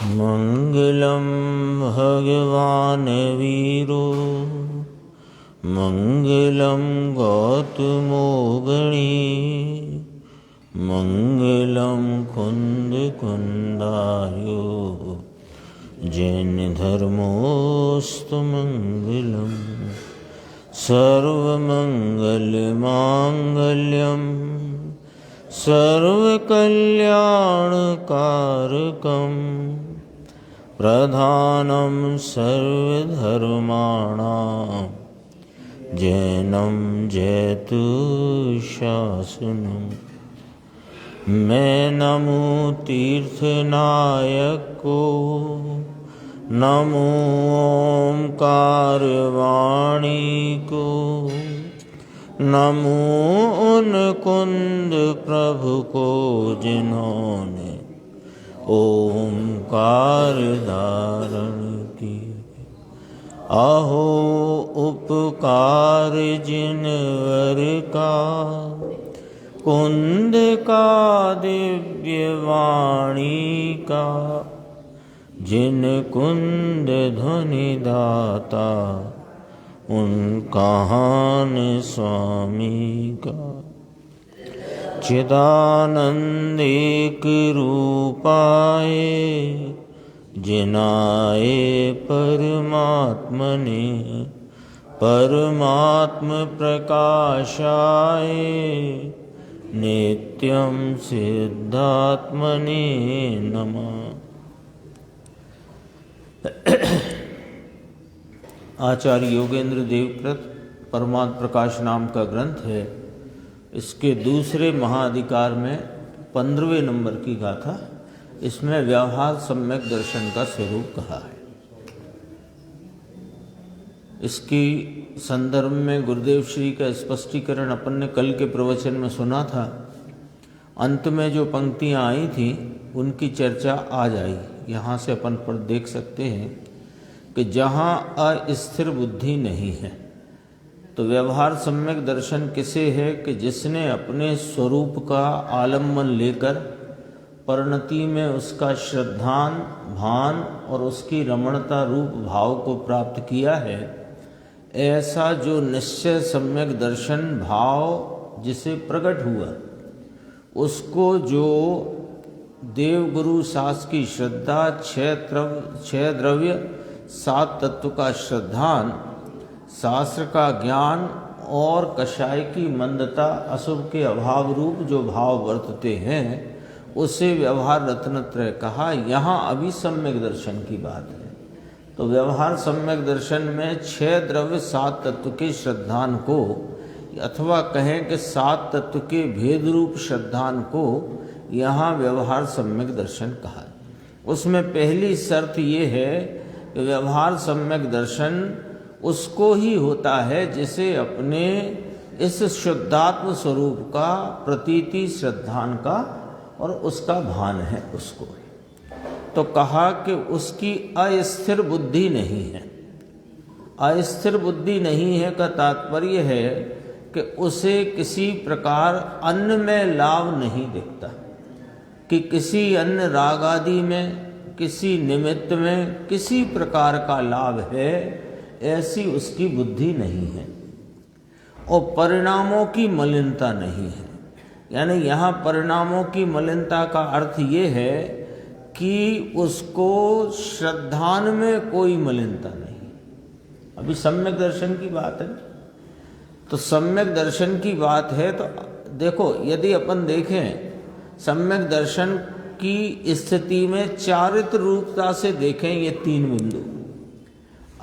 मंगलम भगवान वीरो मंगलम गौतमो गणी मंगलम कुंद कुंदार्यो जैन धर्मोस्तु मंगलम सर्वमंगल मांगल्यम सर्वकल्याणकारकं प्रधानं सर्वधर्माणां जैनं जयतु शासनम्। मैं नमो तीर्थनायक को, नमो ओंकार वाणी को, नमो उन कुंद प्रभु को जिन्होंने ओंकार धारण की। अहो उपकार जिनवर का, कुंद का दिव्य वाणी का, जिन कुंद ध्वनि दाता उन कहान स्वामी का। चिदानंद एक रूपाए जिनाए परमात्मने, परमात्म प्रकाशाय नित्यं सिद्धात्मने नमः। आचार्य योगेंद्र देवकृत परमात्म प्रकाश नाम का ग्रंथ है। इसके दूसरे महाअधिकार में 15वें नंबर की गाथा, इसमें व्यवहार सम्यक दर्शन का स्वरूप कहा है। इसकी संदर्भ में गुरुदेव श्री का स्पष्टीकरण अपन ने कल के प्रवचन में सुना था। अंत में जो पंक्तियां आई थी उनकी चर्चा आज आई। यहाँ से अपन पर देख सकते हैं कि जहाँ अस्थिर बुद्धि नहीं है तो व्यवहार सम्यक दर्शन किसे है कि जिसने अपने स्वरूप का आलम्बन लेकर परिणति में उसका श्रद्धान भान और उसकी रमणता रूप भाव को प्राप्त किया है। ऐसा जो निश्चय सम्यक दर्शन भाव जिसे प्रकट हुआ, उसको जो देवगुरु शास्त्र की श्रद्धा, छह द्रव्य 7 तत्व का श्रद्धान, शास्त्र का ज्ञान और कषाय की मंदता, अशुभ के अभाव रूप जो भाव वर्तते हैं, उसे व्यवहार रत्नत्रय कहा। यहाँ अभी सम्यक दर्शन की बात है। तो व्यवहार सम्यक दर्शन में 6 द्रव्य 7 तत्व के श्रद्धान को, अथवा कहें कि 7 तत्व के भेद रूप श्रद्धान को यहाँ व्यवहार सम्यक दर्शन कहा। उसमें पहली शर्त ये है कि व्यवहार सम्यक दर्शन उसको ही होता है जिसे अपने इस शुद्धात्म स्वरूप का प्रतीति श्रद्धान का और उसका भान है उसको। तो कहा कि उसकी अस्थिर बुद्धि नहीं है। अस्थिर बुद्धि नहीं है का तात्पर्य है कि उसे किसी प्रकार अन्न में लाभ नहीं दिखता, कि किसी अन्य राग आदि में, किसी निमित्त में किसी प्रकार का लाभ है, ऐसी उसकी बुद्धि नहीं है। और परिणामों की मलिनता नहीं है। यानी यहाँ परिणामों की मलिनता का अर्थ ये है कि उसको श्रद्धान में कोई मलिनता नहीं। अभी सम्यक दर्शन की बात है, तो सम्यक दर्शन की बात है तो देखो, यदि अपन देखें सम्यक दर्शन की स्थिति में चारित्र रूपता से देखें ये 3 बिंदु,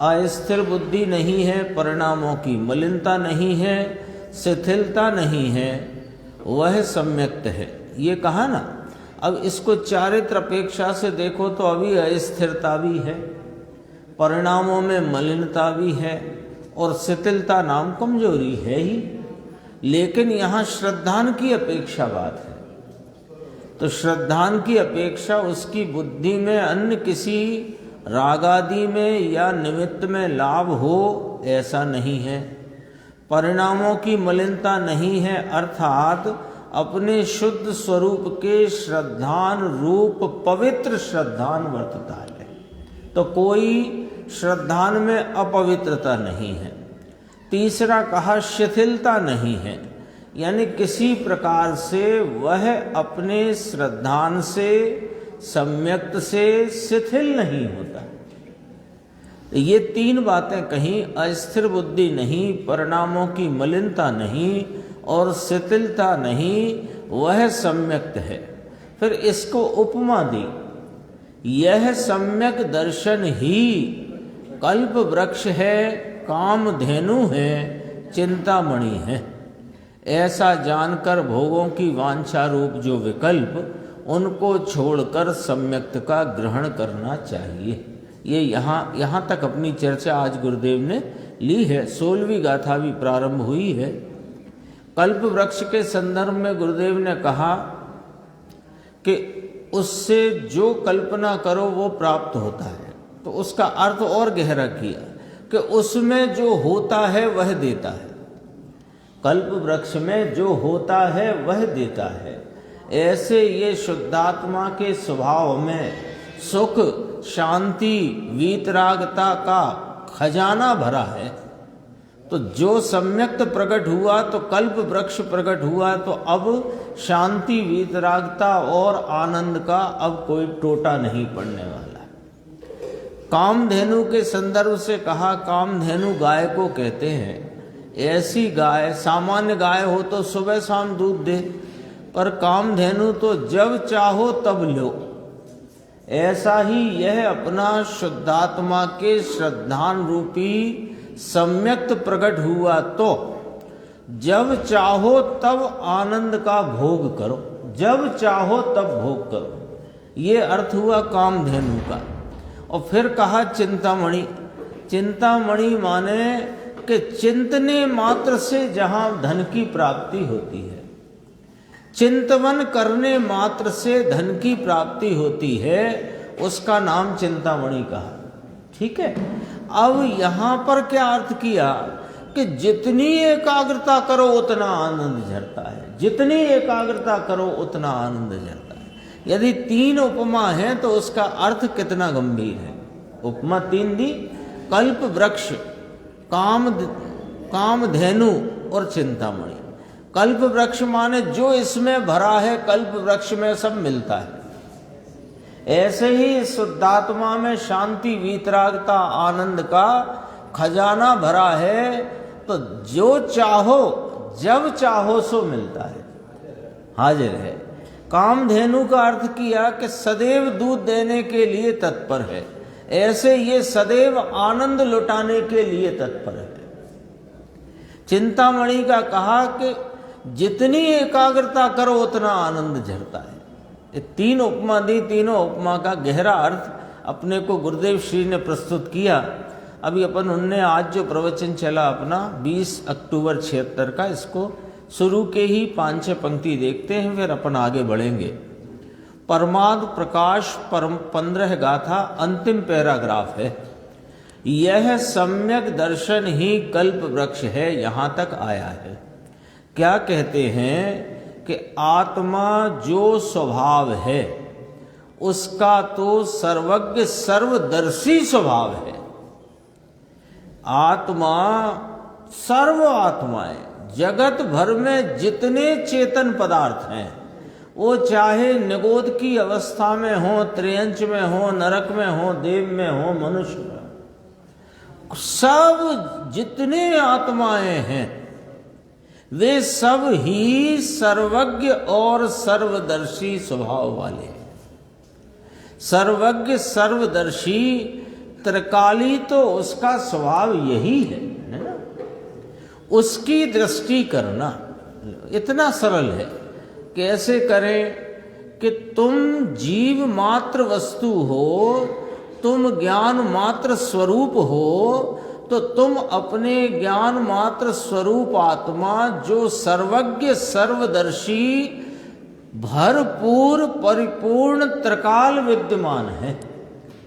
अस्थिर बुद्धि नहीं है, परिणामों की मलिनता नहीं है, शिथिलता नहीं है, वह सम्यक्त है। ये कहा ना। अब इसको चारित्र अपेक्षा से देखो तो अभी अस्थिरता भी है, परिणामों में मलिनता भी है और शिथिलता नाम कमजोरी है ही। लेकिन यहाँ श्रद्धान की अपेक्षा बात है। तो श्रद्धान की अपेक्षा उसकी बुद्धि में अन्य किसी रागादि में या निमित्त में लाभ हो ऐसा नहीं है। परिणामों की मलिनता नहीं है, अर्थात अपने शुद्ध स्वरूप के श्रद्धान रूप पवित्र श्रद्धान वर्तता है। तो कोई श्रद्धान में अपवित्रता नहीं है। तीसरा कहा शिथिलता नहीं है, यानी किसी प्रकार से वह अपने श्रद्धान से सम्यक्त से शिथिल नहीं होता। ये तीन बातें कहीं, अस्थिर बुद्धि नहीं, परिणामों की मलिनता नहीं और शिथिलता नहीं, वह सम्यक्त है। फिर इसको उपमा दी, यह सम्यक दर्शन ही कल्प वृक्ष है, कामधेनु है, चिंतामणि है। ऐसा जानकर भोगों की वांछा रूप जो विकल्प, उनको छोड़कर सम्यक्त का ग्रहण करना चाहिए। ये यहाँ तक अपनी चर्चा आज गुरुदेव ने ली है। 16वीं गाथा भी प्रारंभ हुई है। कल्प वृक्ष के संदर्भ में गुरुदेव ने कहा कि उससे जो कल्पना करो वो प्राप्त होता है। तो उसका अर्थ और गहरा किया कि उसमें जो होता है वह देता है। कल्प वृक्ष में जो होता है वह देता है। ऐसे ये शुद्धात्मा के स्वभाव में सुख, शांति, वीतरागता का खजाना भरा है। तो जो सम्यक्त प्रकट हुआ तो कल्प वृक्ष प्रकट हुआ, तो अब शांति, वीतरागता और आनंद का अब कोई टोटा नहीं पड़ने वाला। कामधेनु के संदर्भ से कहा, कामधेनु गाय को कहते हैं। ऐसी गाय, सामान्य गाय हो तो सुबह शाम दूध दे, पर कामधेनु तो जब चाहो तब लो। ऐसा ही यह अपना शुद्धात्मा के श्रद्धान रूपी सम्यक्त प्रकट हुआ तो जब चाहो तब आनंद का भोग करो, जब चाहो तब भोग करो। ये अर्थ हुआ कामधेनु का। और फिर कहा चिंतामणि। चिंतामणि माने कि चिंतने मात्र से जहां धन की प्राप्ति होती है, चिंतवन करने मात्र से धन की प्राप्ति होती है, उसका नाम चिंतामणि कहा। ठीक है। अब यहां पर क्या अर्थ किया कि जितनी एकाग्रता करो उतना आनंद झरता है, जितनी एकाग्रता करो उतना आनंद झरता है। यदि 3 उपमा है तो उसका अर्थ कितना गंभीर है। उपमा 3 दी, कल्प वृक्ष, कामधेनु और चिंतामणि। कल्प वृक्ष माने जो इसमें भरा है, कल्प वृक्ष में सब मिलता है। ऐसे ही शुद्धात्मा में शांति, वीतरागता, आनंद का खजाना भरा है। तो जो चाहो जब चाहो सो मिलता है, हाजिर है। कामधेनु का अर्थ किया कि सदैव दूध देने के लिए तत्पर है। ऐसे ये सदैव आनंद लुटाने के लिए तत्पर है। चिंतामणि का कहा कि जितनी एकाग्रता करो उतना आनंद झरता है। ये 3 उपमा दी। तीनों उपमा का गहरा अर्थ अपने को गुरुदेव श्री ने प्रस्तुत किया। अभी अपन उनने आज जो प्रवचन चला अपना 20 अक्टूबर 76 का, इसको शुरू के ही 5-6 पंक्ति देखते हैं, फिर अपन आगे बढ़ेंगे। परमाद प्रकाश 15 गाथा अंतिम पैराग्राफ है। यह सम्यक दर्शन ही कल्प वृक्ष है, यहां तक आया है। क्या कहते हैं कि आत्मा जो स्वभाव है उसका तो सर्वज्ञ सर्वदर्शी स्वभाव है। आत्मा, सर्व आत्माएं, जगत भर में जितने चेतन पदार्थ हैं, वो चाहे निगोद की अवस्था में हो, त्रियंच में हो, नरक में हो, देव में हो, मनुष्य में हो, सब जितने आत्माएं हैं वे सब ही सर्वज्ञ और सर्वदर्शी स्वभाव वाले हैं। सर्वज्ञ सर्वदर्शी त्रिकाली तो उसका स्वभाव यही है ना? उसकी दृष्टि करना इतना सरल है। कैसे करें कि तुम जीव मात्र वस्तु हो, तुम ज्ञान मात्र स्वरूप हो, तो तुम अपने ज्ञान मात्र स्वरूप आत्मा जो सर्वज्ञ सर्वदर्शी भरपूर परिपूर्ण त्रिकाल विद्यमान है,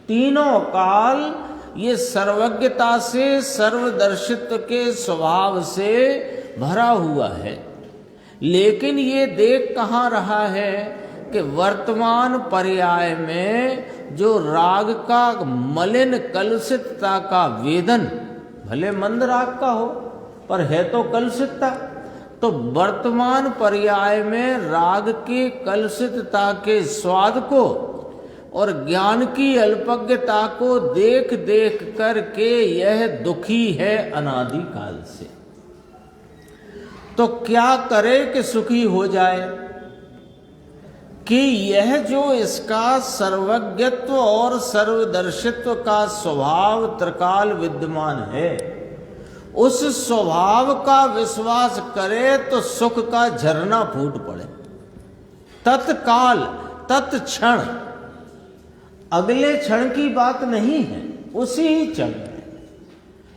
तीनों काल ये सर्वज्ञता से सर्वदर्शित्व के स्वभाव से भरा हुआ है। लेकिन ये देख कहाँ रहा है कि वर्तमान पर्याय में जो राग का मलिन कलुषितता का वेदन, भले मंद राग का हो पर है तो कलुषितता, तो वर्तमान पर्याय में राग के कलुषितता के स्वाद को और ज्ञान की अल्पज्ञता को देख देख करके यह दुखी है अनादि काल से। तो क्या करे कि सुखी हो जाए? कि यह जो इसका सर्वज्ञत्व और सर्वदर्शित्व का स्वभाव त्रिकाल विद्यमान है, उस स्वभाव का विश्वास करे तो सुख का झरना फूट पड़े, तत्काल, तत्क्षण, अगले क्षण की बात नहीं है, उसी ही क्षण में।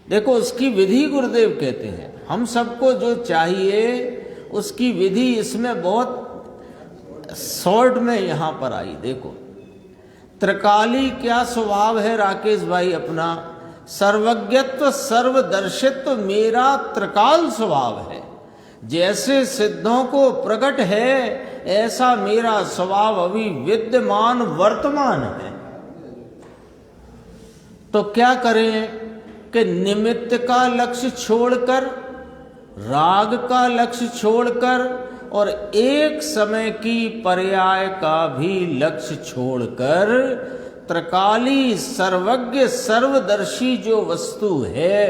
देखो उसकी विधि गुरुदेव कहते हैं, हम सबको जो चाहिए उसकी विधि इसमें बहुत शॉर्ट में यहां पर आई। देखो त्रिकाली क्या स्वभाव है राकेश भाई अपना? सर्वज्ञत्व सर्वदर्शित्व मेरा त्रिकाल स्वभाव है। जैसे सिद्धों को प्रकट है ऐसा मेरा स्वभाव अभी विद्यमान वर्तमान है। तो क्या करें कि निमित्त का लक्ष्य छोड़कर, राग का लक्ष्य छोड़कर और एक समय की पर्याय का भी लक्ष्य छोड़कर त्रिकाली सर्वज्ञ सर्वदर्शी जो वस्तु है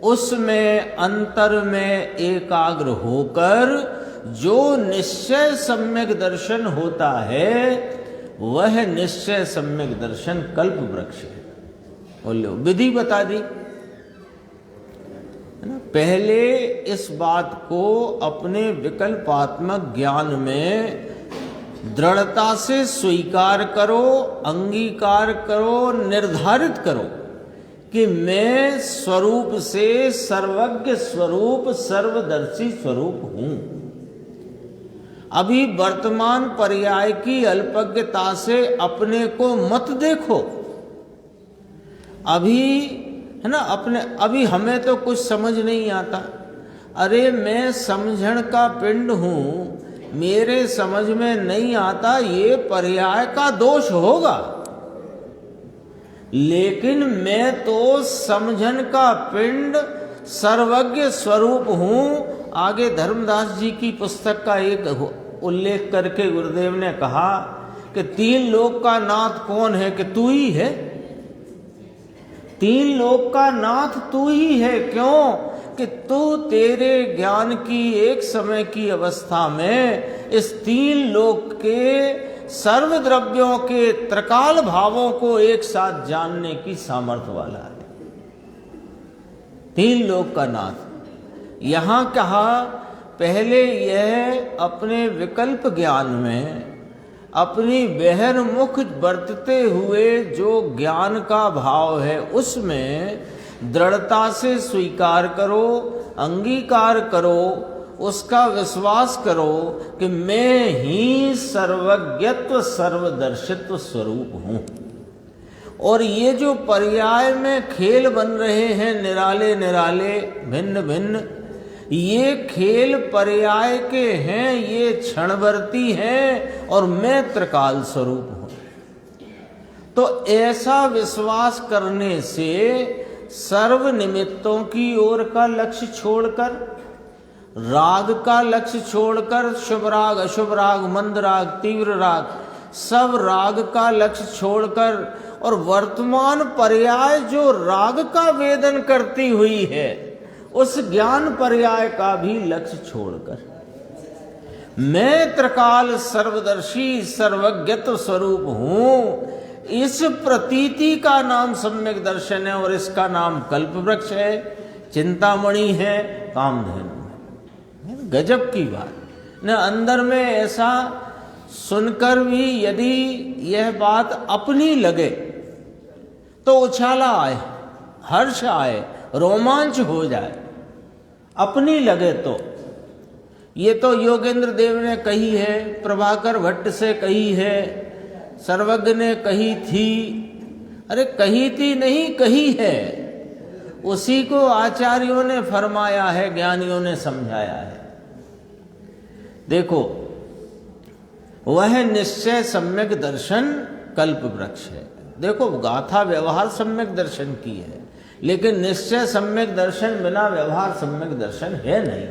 उसमें अंतर में एकाग्र होकर जो निश्चय सम्यक दर्शन होता है वह निश्चय सम्यक दर्शन कल्प वृक्ष है। बोलो विधि बता दी है ना। पहले इस बात को अपने विकल्पात्मक ज्ञान में दृढ़ता से स्वीकार करो, अंगीकार करो, निर्धारित करो कि मैं स्वरूप से सर्वज्ञ स्वरूप सर्वदर्शी स्वरूप हूं। अभी वर्तमान पर्याय की अल्पज्ञता से अपने को मत देखो। अभी है ना अपने, अभी हमें तो कुछ समझ नहीं आता। अरे मैं समझण का पिंड हूं, मेरे समझ में नहीं आता, ये पर्याय का दोष होगा। लेकिन मैं तो समझन का पिंड सर्वज्ञ स्वरूप हूं। आगे धर्मदास जी की पुस्तक का एक उल्लेख करके गुरुदेव ने कहा कि 3 लोक का नाथ कौन है? कि तू ही है। 3 लोक का नाथ तू ही है। क्यों? कि तू तेरे ज्ञान की एक समय की अवस्था में इस 3 लोक के सर्व द्रव्यों के त्रिकाल भावों को एक साथ जानने की सामर्थ्य वाला है। 3 लोक का नाथ। यहां कहा पहले यह अपने विकल्प ज्ञान में अपनी बहिर्मुख बरतते हुए जो ज्ञान का भाव है उसमें दृढ़ता से स्वीकार करो, अंगीकार करो, उसका विश्वास करो कि मैं ही सर्वज्ञत्व सर्वदर्शित्व स्वरूप हूं। और ये जो पर्याय में खेल बन रहे हैं निराले निराले भिन्न भिन्न, ये खेल पर्याय के हैं, ये क्षणवर्ती हैं और मैं त्रिकाल स्वरूप हूं। तो ऐसा विश्वास करने से सर्व निमित्तों की ओर का लक्ष्य छोड़कर, राग का लक्ष्य छोड़कर, शुभ राग अशुभ राग मंद राग तीव्र राग सब राग का लक्ष्य छोड़कर और वर्तमान पर्याय जो राग का वेदन करती हुई है उस ज्ञान पर्याय का भी लक्ष्य छोड़कर मैं त्रिकाल सर्वदर्शी सर्वज्ञत्व स्वरूप हूं, इस प्रतीति का नाम सम्यक दर्शन है और इसका नाम कल्प वृक्ष है, चिंतामणि है, कामधेनु है। गजब की बात न। अंदर में ऐसा सुनकर भी यदि यह बात अपनी लगे तो उछाला आए, हर्ष आए, रोमांच हो जाए। अपनी लगे तो ये तो योगेंद्र देव ने कही है, प्रभाकर भट्ट से कही है, सर्वज्ञ ने कही थी। अरे कही थी नहीं, कही है। उसी को आचार्यों ने फरमाया है, ज्ञानियों ने समझाया है। देखो, वह निश्चय सम्यक दर्शन कल्प वृक्ष है। देखो, गाथा व्यवहार सम्यक दर्शन की है, लेकिन निश्चय सम्यक दर्शन बिना व्यवहार सम्यक दर्शन है नहीं।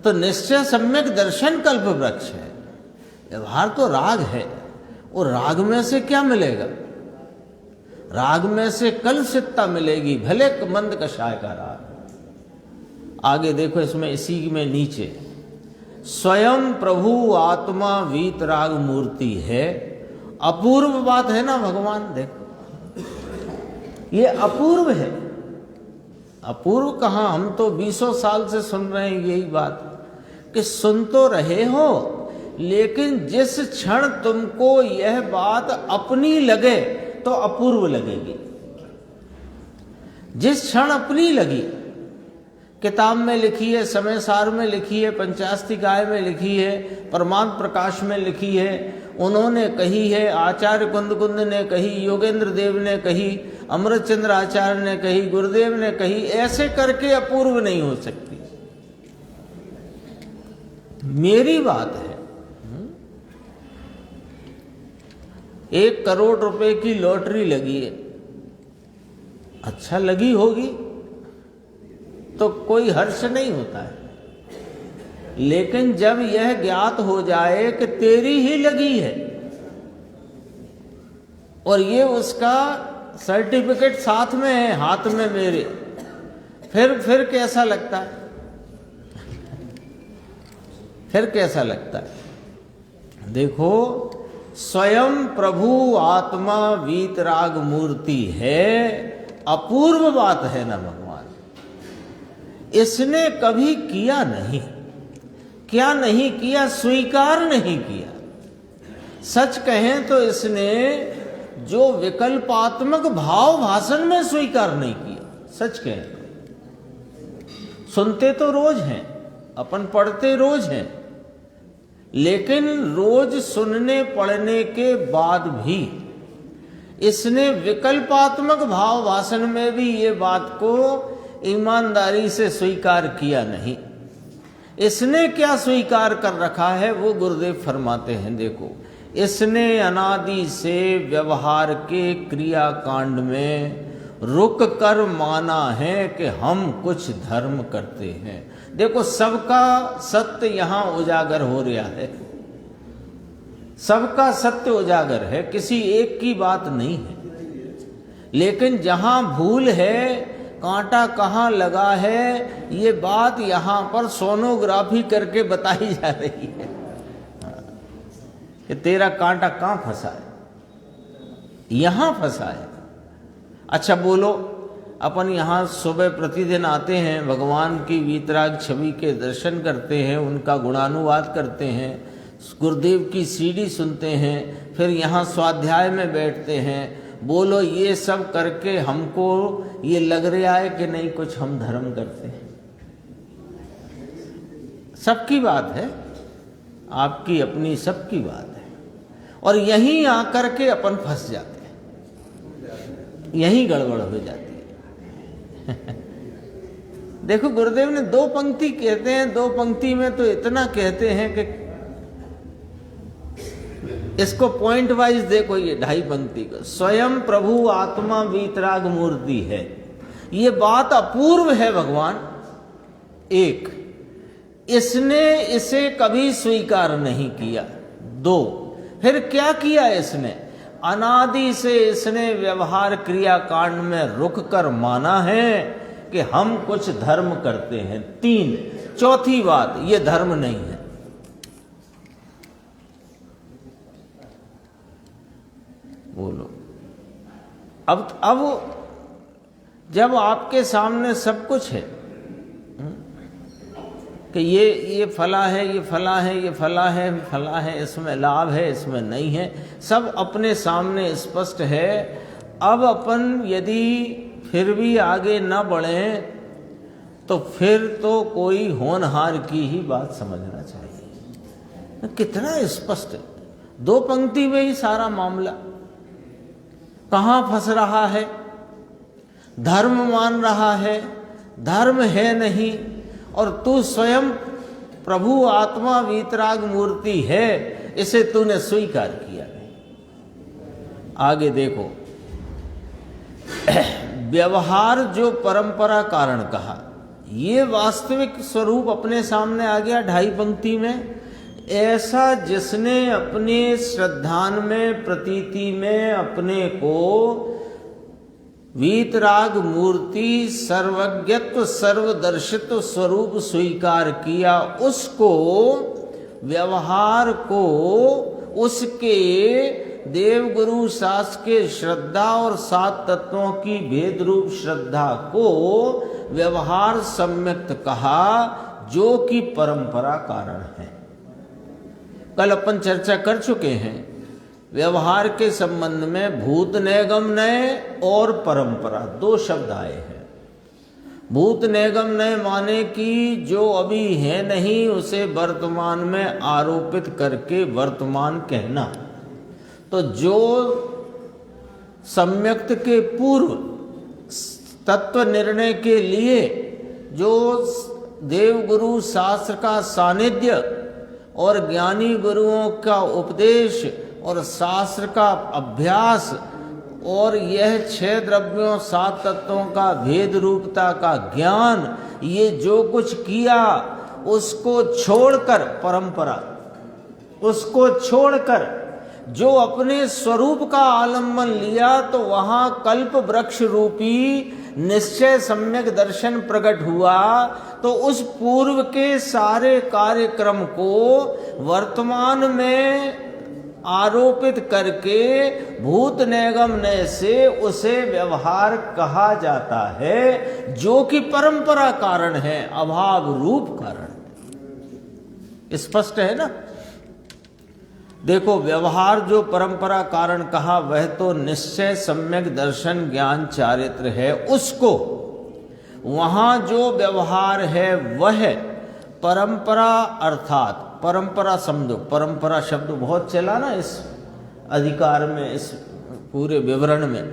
तो निश्चय सम्यक दर्शन कल्प वृक्ष है, व्यवहार तो राग है। और राग में से क्या मिलेगा? राग में से कलुषितता मिलेगी, भले मंद कषाय का राग। आगे देखो, इसमें इसी में नीचे, स्वयं प्रभु आत्मा वीतराग मूर्ति है। अपूर्व बात है ना भगवान, देखो ये अपूर्व है। अपूर्व कहाँ, हम तो 20 साल से सुन रहे हैं यही बात, कि सुन तो रहे हो, लेकिन जिस क्षण तुमको यह बात अपनी लगे तो अपूर्व लगेगी। जिस क्षण अपनी लगी, किताब में लिखी है, समय सार में लिखी है, पंचास्तिकाय में लिखी है, परमात्म प्रकाश में लिखी है, उन्होंने कही है, आचार्य कुंद ने कही, योगेंद्र देव ने कही, अमृतचंद्र आचार्य ने कही, गुरुदेव ने कही, ऐसे करके अपूर्व नहीं हो सकती। मेरी बात है, 1 करोड़ रुपए की लॉटरी लगी है, अच्छा लगी होगी तो कोई हर्ष नहीं होता है, लेकिन जब यह ज्ञात हो जाए कि तेरी ही लगी है और ये उसका सर्टिफिकेट साथ में है, हाथ में मेरे, फिर कैसा लगता है? फिर कैसा लगता है? देखो, स्वयं प्रभु आत्मा वीतराग मूर्ति है, अपूर्व बात है ना भगवान। इसने कभी किया नहीं, क्या नहीं किया? स्वीकार नहीं किया। सच कहें तो इसने जो विकल्पात्मक भाव भाषण में स्वीकार नहीं किया। सच कहें तो सुनते तो रोज हैं, अपन पढ़ते रोज हैं, लेकिन रोज सुनने पढ़ने के बाद भी इसने विकल्पात्मक भाव भाषण में भी ये बात को ईमानदारी से स्वीकार किया नहीं। इसने क्या स्वीकार कर रखा है वो गुरुदेव फरमाते हैं। देखो, इसने अनादि से व्यवहार के क्रियाकांड में रुक कर माना है कि हम कुछ धर्म करते हैं। देखो, सबका सत्य यहां उजागर हो रहा है, सबका सत्य उजागर है, किसी एक की बात नहीं है। लेकिन जहां भूल है, कांटा कहाँ लगा है, ये बात यहां पर सोनोग्राफी करके बताई जा रही है कि तेरा कांटा कहाँ फंसा है, यहां फंसा है। अच्छा बोलो, अपन यहाँ सुबह प्रतिदिन आते हैं, भगवान की वीतराग छवि के दर्शन करते हैं, उनका गुणानुवाद करते हैं, गुरुदेव की सीडी सुनते हैं, फिर यहाँ स्वाध्याय में बैठते हैं। बोलो, ये सब करके हमको ये लग रहा है कि नहीं कुछ हम धर्म करते हैं? सबकी बात है, आपकी अपनी सबकी बात है, और यहीं आकर के अपन फंस जाते हैं, यहीं गड़बड़ हो जाती है। देखो, गुरुदेव ने 2 पंक्ति कहते हैं, 2 पंक्ति में तो इतना कहते हैं कि इसको पॉइंट वाइज देखो, ये 2.5 पंक्ति का, स्वयं प्रभु आत्मा वीतराग मूर्ति है, ये बात अपूर्व है भगवान। 1, इसने इसे कभी स्वीकार नहीं किया। 2, फिर क्या किया इसने? अनादि से इसने व्यवहार क्रिया कांड में रुक कर माना है कि हम कुछ धर्म करते हैं। 3, चौथी बात, ये धर्म नहीं है। बोलो, अब जब आपके सामने सब कुछ है कि ये फला है, ये फला है, ये फला है, फला है, इसमें लाभ है, इसमें नहीं है, सब अपने सामने स्पष्ट है। अब अपन यदि फिर भी आगे न बढ़ें तो फिर तो कोई होनहार की ही बात समझना चाहिए। कितना स्पष्ट है, 2 पंक्ति में ही सारा मामला। कहाँ फंस रहा है? धर्म मान रहा है, धर्म है नहीं, और तू स्वयं प्रभु आत्मा वीतराग मूर्ति है, इसे तूने स्वीकार किया नहीं। आगे देखो, व्यवहार जो परंपरा कारण कहा, ये वास्तविक स्वरूप अपने सामने आ गया 2.5 पंक्ति में। ऐसा जिसने अपने श्रद्धान में, प्रतीति में अपने को वीतराग मूर्ति, सर्वज्ञत्व, सर्वदर्शित्व स्वरूप स्वीकार किया, उसको व्यवहार को उसके देवगुरु शास्त्र के श्रद्धा और 7 तत्वों की भेद रूप श्रद्धा को व्यवहार सम्यक्त कहा, जो कि परंपरा कारण है। कल अपन चर्चा कर चुके हैं व्यवहार के संबंध में, भूत नैगम्य और परंपरा 2 शब्द आए हैं। भूत नैगम्य माने कि जो अभी है नहीं उसे वर्तमान में आरोपित करके वर्तमान कहना। तो जो सम्यक्त के पूर्व तत्व निर्णय के लिए जो देवगुरु शास्त्र का सानिध्य और ज्ञानी गुरुओं का उपदेश और शास्त्र का अभ्यास और यह 6 द्रव्यों 7 तत्वों का भेद रूपता का ज्ञान, ये जो कुछ किया उसको छोड़कर परंपरा, उसको छोड़कर जो अपने स्वरूप का आलम्बन लिया, तो वहां कल्प वृक्ष रूपी निश्चय सम्यक दर्शन प्रकट हुआ। तो उस पूर्व के सारे कार्यक्रम को वर्तमान में आरोपित करके भूत नैगम्य से उसे व्यवहार कहा जाता है, जो कि परंपरा कारण है, अभाव रूप कारण। स्पष्ट है ना? देखो, व्यवहार जो परंपरा कारण कहा वह तो निश्चय सम्यक दर्शन ज्ञान चारित्र है, उसको वहां जो व्यवहार है वह परंपरा, अर्थात परंपरा समझो, परंपरा शब्द बहुत चला ना इस अधिकार में, इस पूरे विवरण में,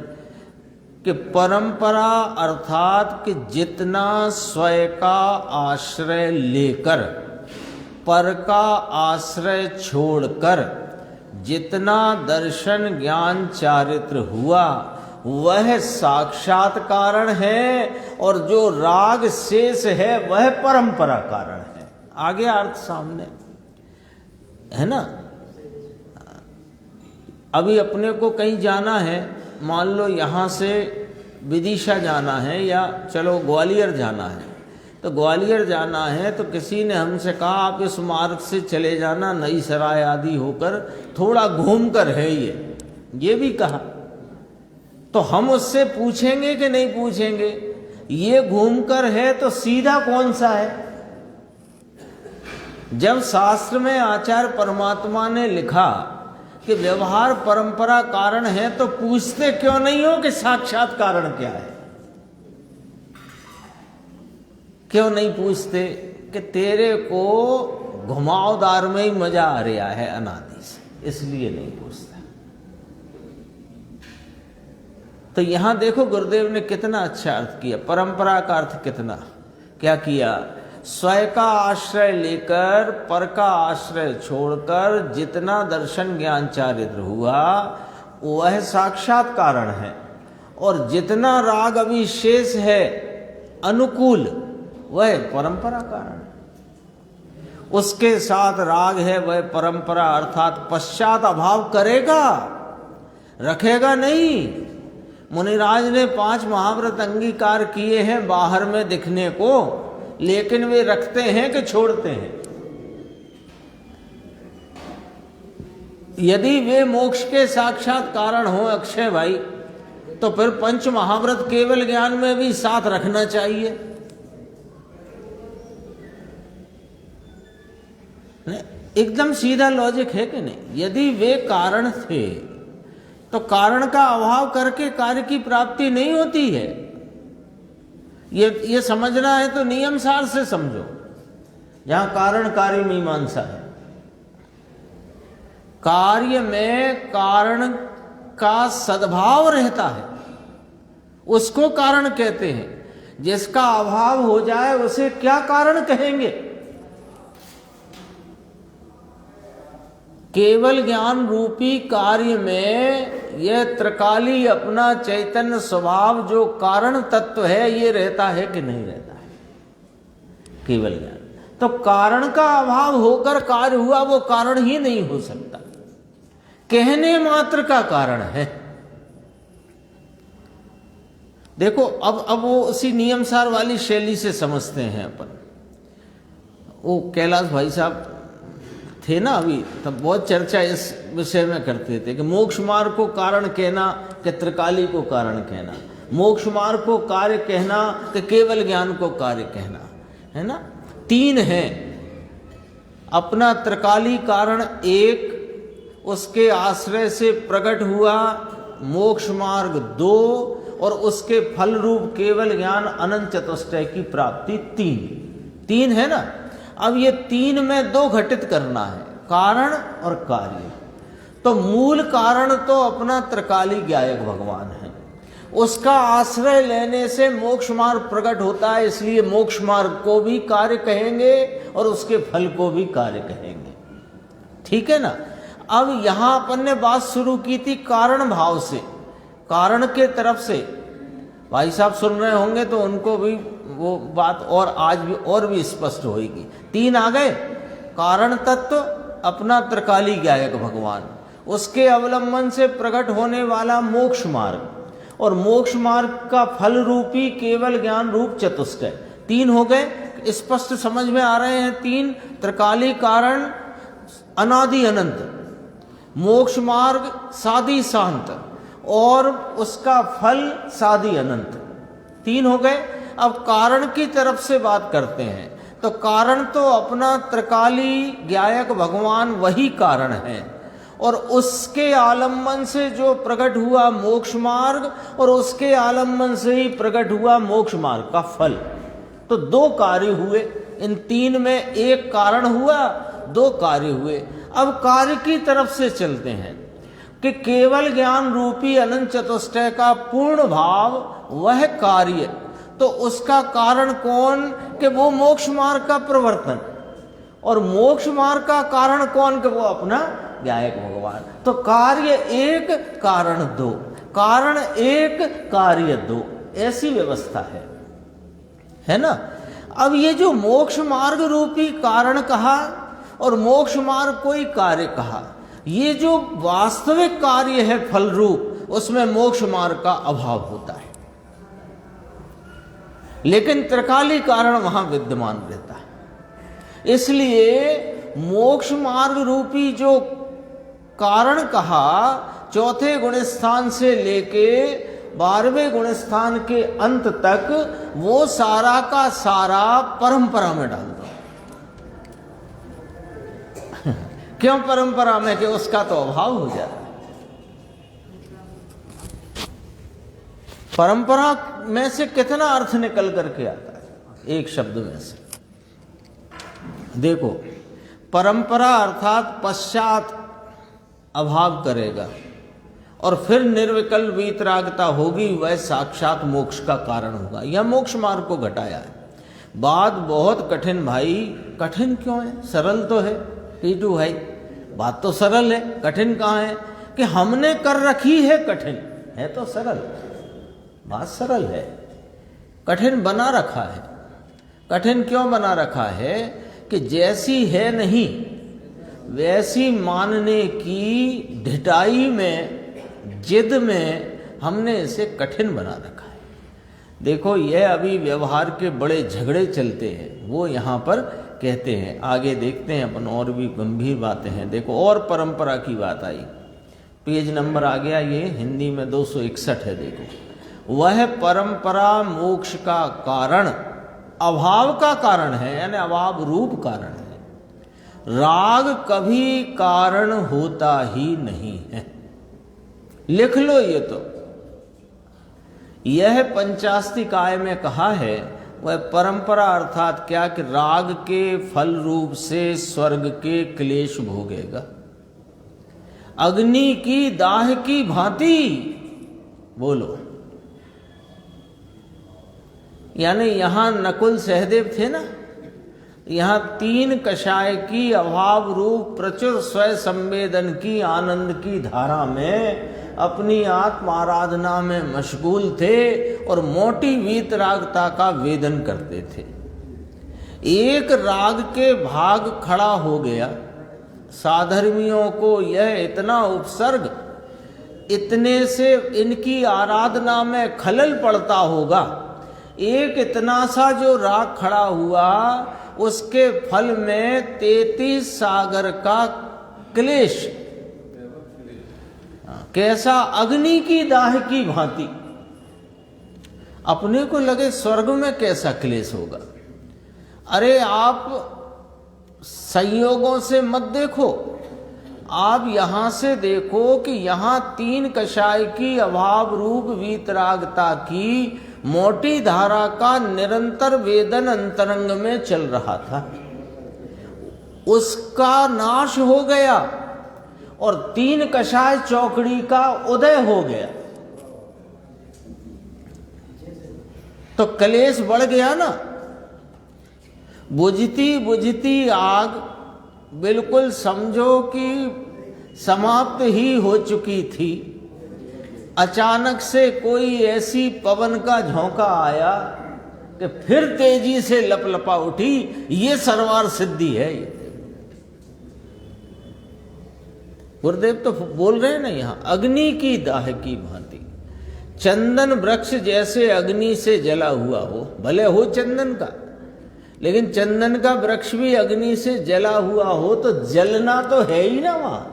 कि परंपरा अर्थात कि जितना स्वयं का आश्रय लेकर, पर का आश्रय छोड़कर जितना दर्शन ज्ञान चारित्र हुआ वह साक्षात कारण है, और जो राग शेष है वह परंपरा कारण है। आगे अर्थ सामने है ना? अभी अपने को कहीं जाना है, मान लो यहाँ से विदिशा जाना है या चलो ग्वालियर जाना है, तो ग्वालियर जाना है तो किसी ने हमसे कहा आप इस मार्ग से चले जाना, नई सराय आदि होकर थोड़ा घूम कर है ये भी कहा। तो हम उससे पूछेंगे कि नहीं पूछेंगे, ये घूमकर है तो सीधा कौन सा है? जब शास्त्र में आचार्य परमात्मा ने लिखा कि व्यवहार परंपरा कारण है, तो पूछते क्यों नहीं हो कि साक्षात कारण क्या है? क्यों नहीं पूछते कि तेरे को घुमावदार में ही मजा आ रहा है अनादि से, इसलिए नहीं पूछता। तो यहां देखो गुरुदेव ने कितना अच्छा अर्थ किया, परंपरा का अर्थ कितना क्या किया? स्वयं का आश्रय लेकर, पर का आश्रय छोड़कर जितना दर्शन ज्ञान चारित्र हुआ वह साक्षात कारण है, और जितना राग अभी शेष है अनुकूल वह परंपरा कारण है। उसके साथ राग है वह परंपरा अर्थात पश्चात अभाव करेगा, रखेगा नहीं। मुनिराज ने 5 महाव्रत अंगीकार किए हैं बाहर में दिखने को, लेकिन वे रखते हैं कि छोड़ते हैं? यदि वे मोक्ष के साक्षात कारण हो अक्षय भाई, तो फिर 5 महाव्रत केवल ज्ञान में भी साथ रखना चाहिए। एकदम सीधा लॉजिक है कि नहीं? यदि वे कारण थे तो कारण का अभाव करके कार्य की प्राप्ति नहीं होती है। ये समझना है तो नियम सार से समझो, जहां कारणकारी मीमांसा है। कार्य में कारण का सद्भाव रहता है, उसको कारण कहते हैं। जिसका अभाव हो जाए उसे क्या कारण कहेंगे? केवल ज्ञान रूपी कार्य में यह त्रिकाली अपना चैतन्य स्वभाव जो कारण तत्व है ये रहता है कि नहीं रहता है? केवल ज्ञान तो कारण का अभाव होकर कार्य हुआ, वो कारण ही नहीं हो सकता, कहने मात्र का कारण है। देखो अब वो उसी नियमसार वाली शैली से समझते हैं अपन। वो कैलाश भाई साहब थे ना अभी, तब बहुत चर्चा इस विषय में करते थे कि मोक्ष मार्ग को कारण कहना कि त्रिकाली को कारण कहना, मोक्ष मार्ग को कार्य कहना कि केवल ज्ञान को कार्य कहना, है ना। तीन है, अपना त्रिकाली कारण एक, उसके आश्रय से प्रकट हुआ मोक्ष मार्ग दो, और उसके फल रूप केवल ज्ञान अनंत चतुष्टय की प्राप्ति तीन है ना। अब ये तीन में दो घटित करना है, कारण और कार्य। तो मूल कारण तो अपना त्रिकाली ज्ञायक भगवान है, उसका आश्रय लेने से मोक्ष मार्ग प्रकट होता है, इसलिए मोक्ष मार्ग को भी कार्य कहेंगे और उसके फल को भी कार्य कहेंगे, ठीक है ना। अब यहां अपन ने बात शुरू की थी कारण भाव से, कारण के तरफ से। भाई साहब सुन रहे होंगे तो उनको भी वो बात और आज भी और भी स्पष्ट होगी। तीन आ गए, कारण तत्व अपना त्रिकाली ज्ञायक भगवान, उसके अवलंबन से प्रकट होने वाला मोक्ष मार्ग, और मोक्ष मार्ग का फल रूपी केवल ज्ञान रूप चतुष्टय। तीन हो गए, स्पष्ट समझ में आ रहे हैं। तीन, त्रिकाली कारण अनादि अनंत, मोक्ष मार्ग सादी शांत, और उसका फल सादी अनंत। तीन हो गए। अब कारण की तरफ से बात करते हैं, तो कारण तो अपना त्रिकाली ज्ञायक भगवान वही कारण है, और उसके आलम्बन से जो प्रकट हुआ मोक्ष मार्ग, और उसके आलम्बन से ही प्रकट हुआ मोक्ष मार्ग का फल। तो दो कार्य हुए, इन तीन में एक कारण हुआ, दो कार्य हुए। अब कार्य की तरफ से चलते हैं कि केवल ज्ञान रूपी अनंत चतुष्टय का पूर्ण भाव वह कार्य, तो उसका कारण कौन कि वो मोक्ष मार्ग का प्रवर्तन, और मोक्ष मार्ग का कारण कौन कि वो अपना ज्ञायक भगवान। तो कार्य एक कारण दो, कारण एक कार्य दो, ऐसी व्यवस्था है ना। अब ये जो मोक्ष मार्ग रूपी कारण कहा और मोक्ष मार्ग कोई कार्य कहा, ये जो वास्तविक कार्य है फल रूप, उसमें मोक्ष मार्ग का अभाव होता है, लेकिन त्रिकाली कारण वहां विद्यमान रहता है। इसलिए मोक्ष मार्ग रूपी जो कारण कहा, चौथे गुण स्थान से लेके 12वें गुण स्थान के अंत तक, वो सारा का सारा परंपरा में डाल दो। क्यों परंपरा में? कि उसका तो अभाव हो जाता है। परंपरा में से कितना अर्थ निकल करके आता है एक शब्द में से। देखो, परंपरा अर्थात पश्चात अभाव करेगा और फिर निर्विकल्प वीतरागता होगी, वह साक्षात मोक्ष का कारण होगा। यह मोक्ष मार्ग को घटाया है। बात बहुत कठिन भाई। कठिन क्यों है? सरल तो है टीटू भाई, बात तो सरल है। कठिन कहाँ है? कि हमने कर रखी है कठिन, है तो सरल। बात सरल है, कठिन बना रखा है। कठिन क्यों बना रखा है? कि जैसी है नहीं वैसी मानने की ढिठाई में, जिद में हमने इसे कठिन बना रखा है। देखो, यह अभी व्यवहार के बड़े झगड़े चलते हैं, वो यहाँ पर कहते हैं। आगे देखते हैं अपन, और भी गंभीर बातें हैं। देखो, और परंपरा की बात आई, पेज नंबर आ गया ये हिंदी में 261 है। देखो, वह परंपरा मोक्ष का कारण, अभाव का कारण है, यानी अभाव रूप कारण है। राग कभी कारण होता ही नहीं है। लिख लो ये तो। यह पंचास्तिकाय में कहा है, वह परंपरा अर्थात क्या? कि राग के फल रूप से स्वर्ग के क्लेश भोगेगा, अग्नि की दाह की भांति। बोलो, यानी यहां नकुल सहदेव थे ना, यहाँ तीन कषाय की अभाव रूप प्रचुर स्वय संवेदन की आनंद की धारा में अपनी आत्म आराधना में मशगूल थे और मोटी वीतरागता का वेदन करते थे। एक राग के भाग खड़ा हो गया। साधर्मियों को यह इतना उपसर्ग, इतने से इनकी आराधना में खलल पड़ता होगा। एक इतना सा जो राग खड़ा हुआ, उसके फल में 33 सागर का क्लेश, कैसा अग्नि की दाह की भांति। अपने को लगे स्वर्ग में कैसा क्लेश होगा। अरे आप संयोगों से मत देखो, आप यहां से देखो कि यहां तीन कषाय की अभाव रूप वीतरागता की मोटी धारा का निरंतर वेदन अंतरंग में चल रहा था। उसका नाश हो गया और तीन कषाय चौकड़ी का उदय हो गया, तो क्लेश बढ़ गया ना। बुझती बुझती आग बिल्कुल समझो कि समाप्त ही हो चुकी थी। अचानक से कोई ऐसी पवन का झोंका आया कि फिर तेजी से लपलपा उठी। ये सरवार सिद्धि है। गुरुदेव तो बोल रहे हैं ना यहाँ, अग्नि की दाह की भांति। चंदन वृक्ष जैसे अग्नि से जला हुआ हो, भले हो चंदन का, लेकिन चंदन का वृक्ष भी अग्नि से जला हुआ हो तो जलना तो है ही ना वहां।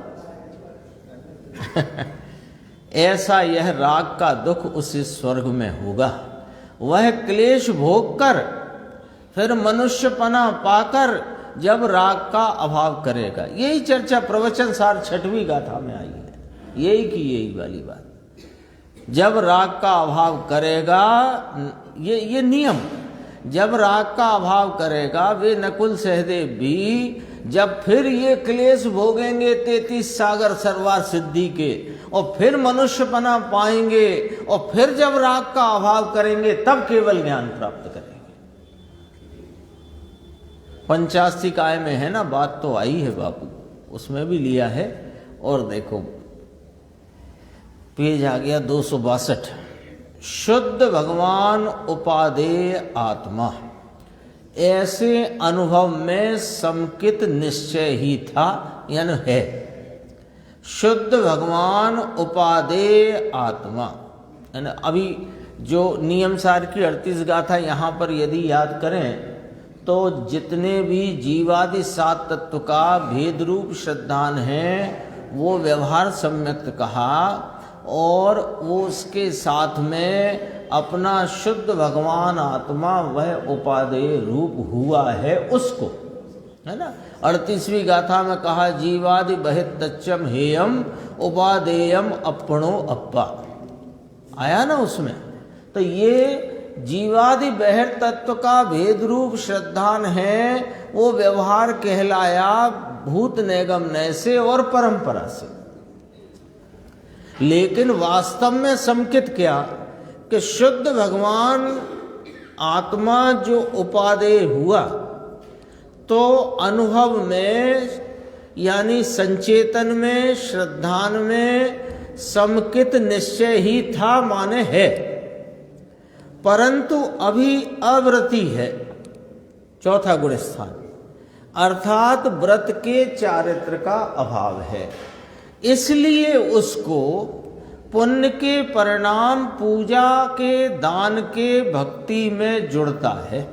ऐसा यह राग का दुख उस स्वर्ग में होगा। वह क्लेश भोग कर फिर मनुष्यपना पाकर जब राग का अभाव करेगा। यही चर्चा प्रवचन सार 6वीं गाथा में आई है, यही की यही वाली बात। जब राग का अभाव करेगा, ये नियम, जब राग का अभाव करेगा, वे नकुल सहदेव भी जब फिर ये क्लेश भोगेंगे 33 सागर सरवार सिद्धि के, और फिर मनुष्यपना पाएंगे, और फिर जब राग का अभाव करेंगे तब केवल ज्ञान प्राप्त करेंगे। पंचास्तिकाय में है ना, बात तो आई है बापू, उसमें भी लिया है। और देखो पेज आ गया 262। शुद्ध भगवान उपादेय आत्मा, ऐसे अनुभव में समकित निश्चय ही था, यानी है। शुद्ध भगवान उपादेय आत्मा, यानी अभी जो नियम सार की 38 गाथा यहाँ पर यदि याद करें तो जितने भी जीवादि 7 तत्व का भेद रूप श्रद्धान है वो व्यवहार सम्यक्त कहा, और वो उसके साथ में अपना शुद्ध भगवान आत्मा वह उपादेय रूप हुआ है उसको, है ना। 38वीं गाथा में कहा जीवादि बहित तच्चम हेयम उपादेयम अपणो अप्पा, आया ना उसमें। तो ये जीवादि बहिर तत्व का भेद रूप श्रद्धान है, वो व्यवहार कहलाया भूत निगम नय से और परंपरा से। लेकिन वास्तव में समकित क्या कि शुद्ध भगवान आत्मा जो उपादेय हुआ तो अनुभव में यानी संचेतन में श्रद्धान में समकित निश्चय ही था, माने है, परंतु अभी अव्रति है, चौथा गुण स्थान, अर्थात व्रत के चारित्र का अभाव है। इसलिए उसको पुण्य के परिणाम पूजा के दान के भक्ति में जुड़ता है।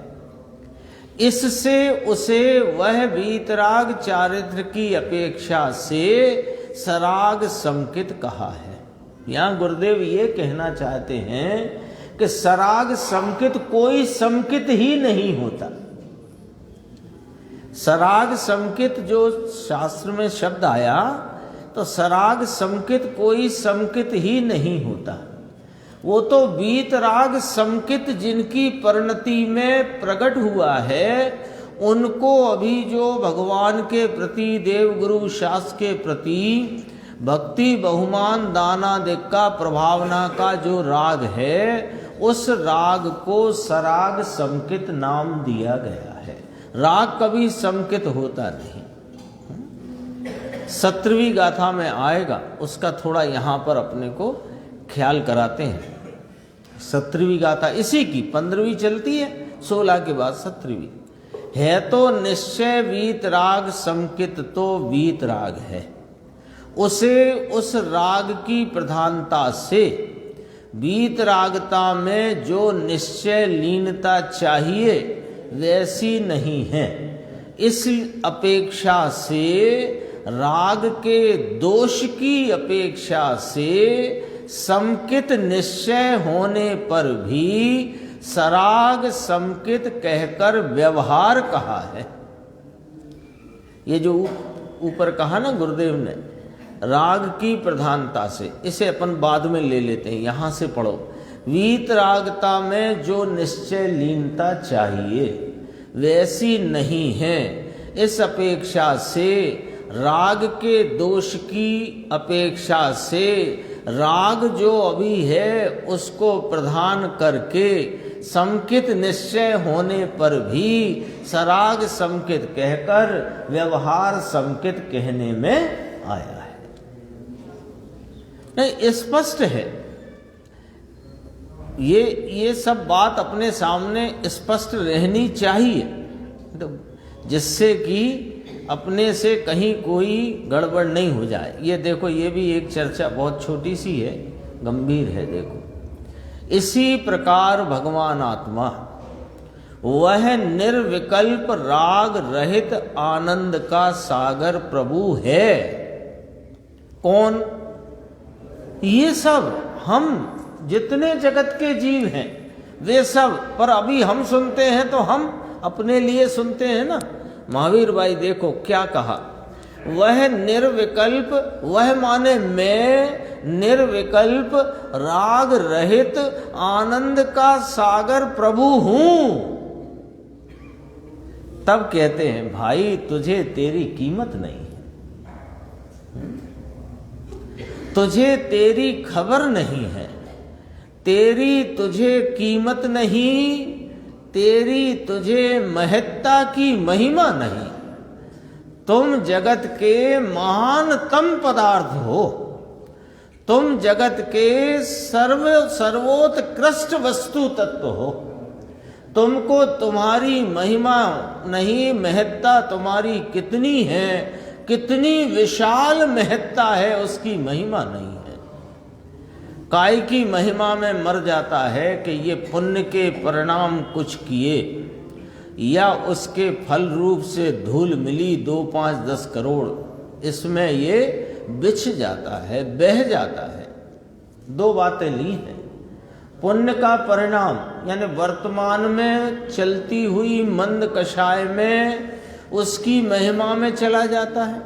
इससे उसे वह वीतराग चारित्र की अपेक्षा से सराग समकित कहा है। यहाँ गुरुदेव ये कहना चाहते हैं कि सराग समकित कोई समकित ही नहीं होता। सराग समकित जो शास्त्र में शब्द आया तो सराग समकित कोई समकित ही नहीं होता। वो तो वीतराग समकित जिनकी परिणति में प्रकट हुआ है, उनको अभी जो भगवान के प्रति देव गुरु शास्त्र के प्रति भक्ति बहुमान दानादिक का प्रभावना का जो राग है, उस राग को सराग समकित नाम दिया गया है। राग कभी संकित होता नहीं। 17वीं गाथा में आएगा, उसका थोड़ा यहाँ पर अपने को ख्याल कराते हैं। 17वीं गाथा इसी की, 15वीं चलती है, 16 के बाद 17वीं है। तो निश्चय वीतराग संकित तो वीतराग है, उसे उस राग की प्रधानता से वीतरागता में जो निश्चय लीनता चाहिए वैसी नहीं है। इस अपेक्षा से राग के दोष की अपेक्षा से संकित निश्चय होने पर भी सराग संकित कहकर व्यवहार कहा है। ये जो ऊपर कहा ना गुरुदेव ने, राग की प्रधानता से, इसे अपन बाद में ले लेते हैं, यहां से पढ़ो। वीतरागता में जो निश्चय लीनता चाहिए वैसी नहीं है। इस अपेक्षा से राग के दोष की अपेक्षा से राग जो अभी है उसको प्रधान करके संकित निश्चय होने पर भी सराग संकित कहकर व्यवहार संकित कहने में आया है। नहीं, स्पष्ट है ये सब बात अपने सामने स्पष्ट रहनी चाहिए, तो जिससे कि अपने से कहीं कोई गड़बड़ नहीं हो जाए। ये देखो, ये भी एक चर्चा बहुत छोटी सी है, गंभीर है। देखो, इसी प्रकार भगवान आत्मा वह निर्विकल्प राग रहित आनंद का सागर प्रभु है। कौन? ये सब हम जितने जगत के जीव हैं वे सब, पर अभी हम सुनते हैं तो हम अपने लिए सुनते हैं ना। महावीर भाई देखो क्या कहा, वह निर्विकल्प, वह माने मैं निर्विकल्प राग रहित आनंद का सागर प्रभु हूं। तब कहते हैं भाई तुझे तेरी कीमत नहीं है, तुझे तेरी खबर नहीं है, तेरी तुझे कीमत नहीं, तेरी तुझे महत्ता की महिमा नहीं। तुम जगत के महानतम पदार्थ हो, तुम जगत के सर्वोत्कृष्ट वस्तु तत्व हो। तुमको तुम्हारी महिमा नहीं, महत्ता तुम्हारी कितनी है, कितनी विशाल महत्ता है, उसकी महिमा नहीं है। काय की महिमा में मर जाता है कि ये पुण्य के परिणाम कुछ किए या उसके फल रूप से धूल मिली 2, 5, 10 करोड़, इसमें ये बिछ जाता है, बह जाता है। दो बातें ली हैं। पुण्य का परिणाम यानी वर्तमान में चलती हुई मंद कषाय में उसकी महिमा में चला जाता है,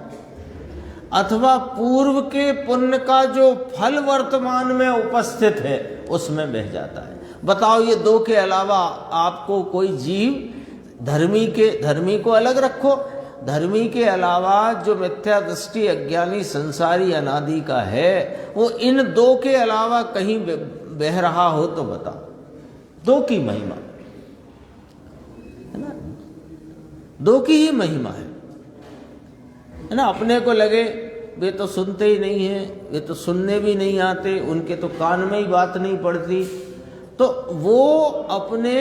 अथवा पूर्व के पुण्य का जो फल वर्तमान में उपस्थित है उसमें बह जाता है। बताओ, ये दो के अलावा आपको कोई जीव, धर्मी को अलग रखो, धर्मी के अलावा जो मिथ्या दृष्टि अज्ञानी संसारी अनादि का है, वो इन दो के अलावा कहीं बह रहा हो तो बताओ। दो की महिमा है ना, दो की ही महिमा है ना। अपने को लगे वे तो सुनते ही नहीं हैं, वे तो सुनने भी नहीं आते, उनके तो कान में ही बात नहीं पड़ती, तो वो अपने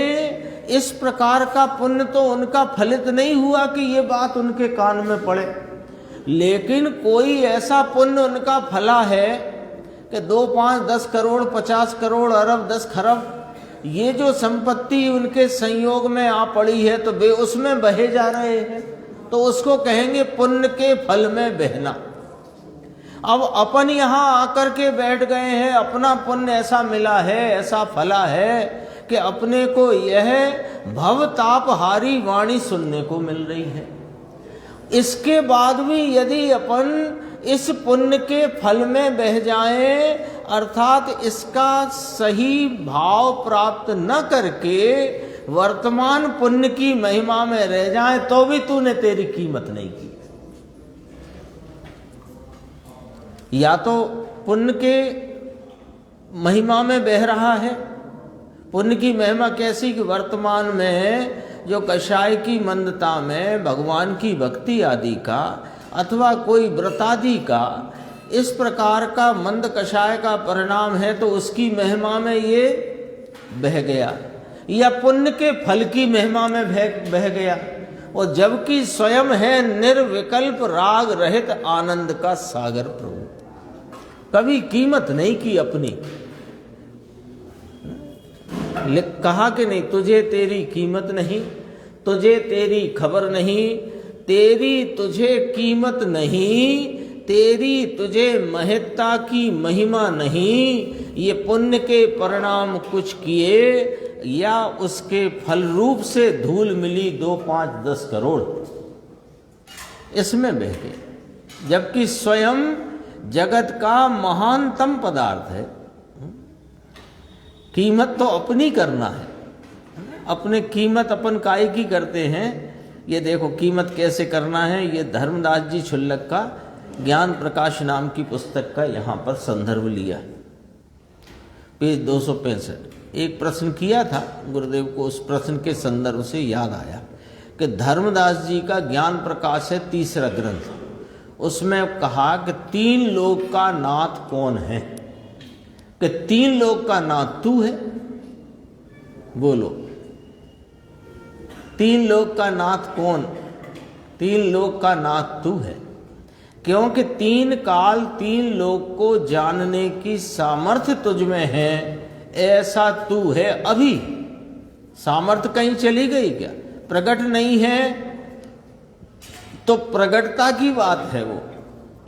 इस प्रकार का पुण्य तो उनका फलित नहीं हुआ कि ये बात उनके कान में पड़े। लेकिन कोई ऐसा पुण्य उनका फला है कि 2, 5, 10 करोड़, 50 करोड़, अरब, 10 खरब, ये जो संपत्ति उनके संयोग में आ पड़ी है तो वे उसमें बहे जा रहे हैं, तो उसको कहेंगे पुण्य के फल में बहना। अब अपन यहाँ आकर के बैठ गए हैं, अपना पुण्य ऐसा मिला है, ऐसा फला है कि अपने को यह भवतापहारी वाणी सुनने को मिल रही है। इसके बाद भी यदि अपन इस पुण्य के फल में बह जाएं, अर्थात इसका सही भाव प्राप्त न करके वर्तमान पुण्य की महिमा में रह जाए, तो भी तूने तेरी कीमत नहीं की। या तो पुण्य के महिमा में बह रहा है, पुण्य की महिमा कैसी कि वर्तमान में जो कषाय की मंदता में भगवान की भक्ति आदि का अथवा कोई व्रतादि का इस प्रकार का मंद कषाय का परिणाम है तो उसकी महिमा में ये बह गया, या पुण्य के फल की महिमा में बह गया, और जबकि स्वयं है निर्विकल्प राग रहित आनंद का सागर प्रभु। कभी कीमत नहीं की अपनी, कहा कि नहीं तुझे तेरी कीमत नहीं, तुझे तेरी खबर नहीं, तेरी तुझे कीमत नहीं, तेरी तुझे महत्ता की महिमा नहीं। ये पुण्य के परिणाम कुछ किए या उसके फल रूप से धूल मिली 2, 5, 10 करोड़, इसमें बह गए, जबकि स्वयं जगत का महानतम पदार्थ है। कीमत तो अपनी करना है, अपने कीमत अपन काय की करते हैं। ये देखो कीमत कैसे करना है, ये धर्मदास जी छुल्लक का ज्ञान प्रकाश नाम की पुस्तक का यहाँ पर संदर्भ लिया, पेज 265। एक प्रश्न किया था गुरुदेव को, उस प्रश्न के संदर्भ से याद आया कि धर्मदास जी का ज्ञान प्रकाश है तीसरा ग्रंथ, उसमें कहा कि 3 लोक का नाथ कौन है, कि 3 लोक का नाथ तू है। बोलो 3 लोक का नाथ कौन? 3 लोक का नाथ तू है, क्योंकि 3 काल 3 लोक को जानने की सामर्थ्य तुझ में है, ऐसा तू है। अभी सामर्थ्य कहीं चली गई क्या? प्रकट नहीं है तो प्रकटता की बात है वो,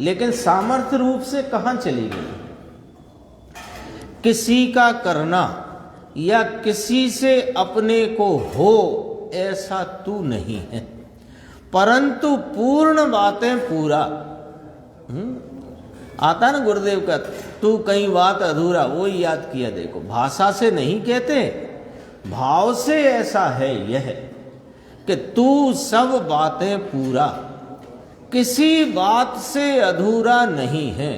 लेकिन सामर्थ्य रूप से कहां चली गई? किसी का करना या किसी से अपने को हो ऐसा तू नहीं है, परंतु पूर्ण बातें पूरा। आता ना गुरुदेव का, तू कहीं बात अधूरा, वो याद किया। देखो भाषा से नहीं कहते, भाव से ऐसा है यह कि तू सब बातें पूरा, किसी बात से अधूरा नहीं है।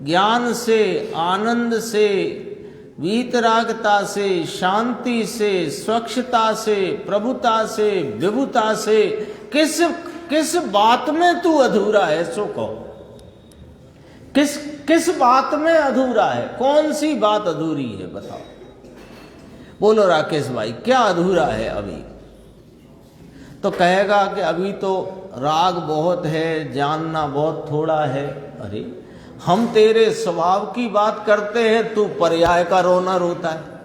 ज्ञान से, आनंद से, वीतरागता से, शांति से, स्वच्छता से, प्रभुता से, विभुता से, किस बात में तू अधूरा है सो कहो। किस बात में अधूरा है? कौन सी बात अधूरी है बताओ? बोलो राकेश भाई, क्या अधूरा है अभी? तो कहेगा कि अभी तो राग बहुत है, जानना बहुत थोड़ा है। अरे हम तेरे स्वभाव की बात करते हैं, तू पर्याय का रोना रोता है।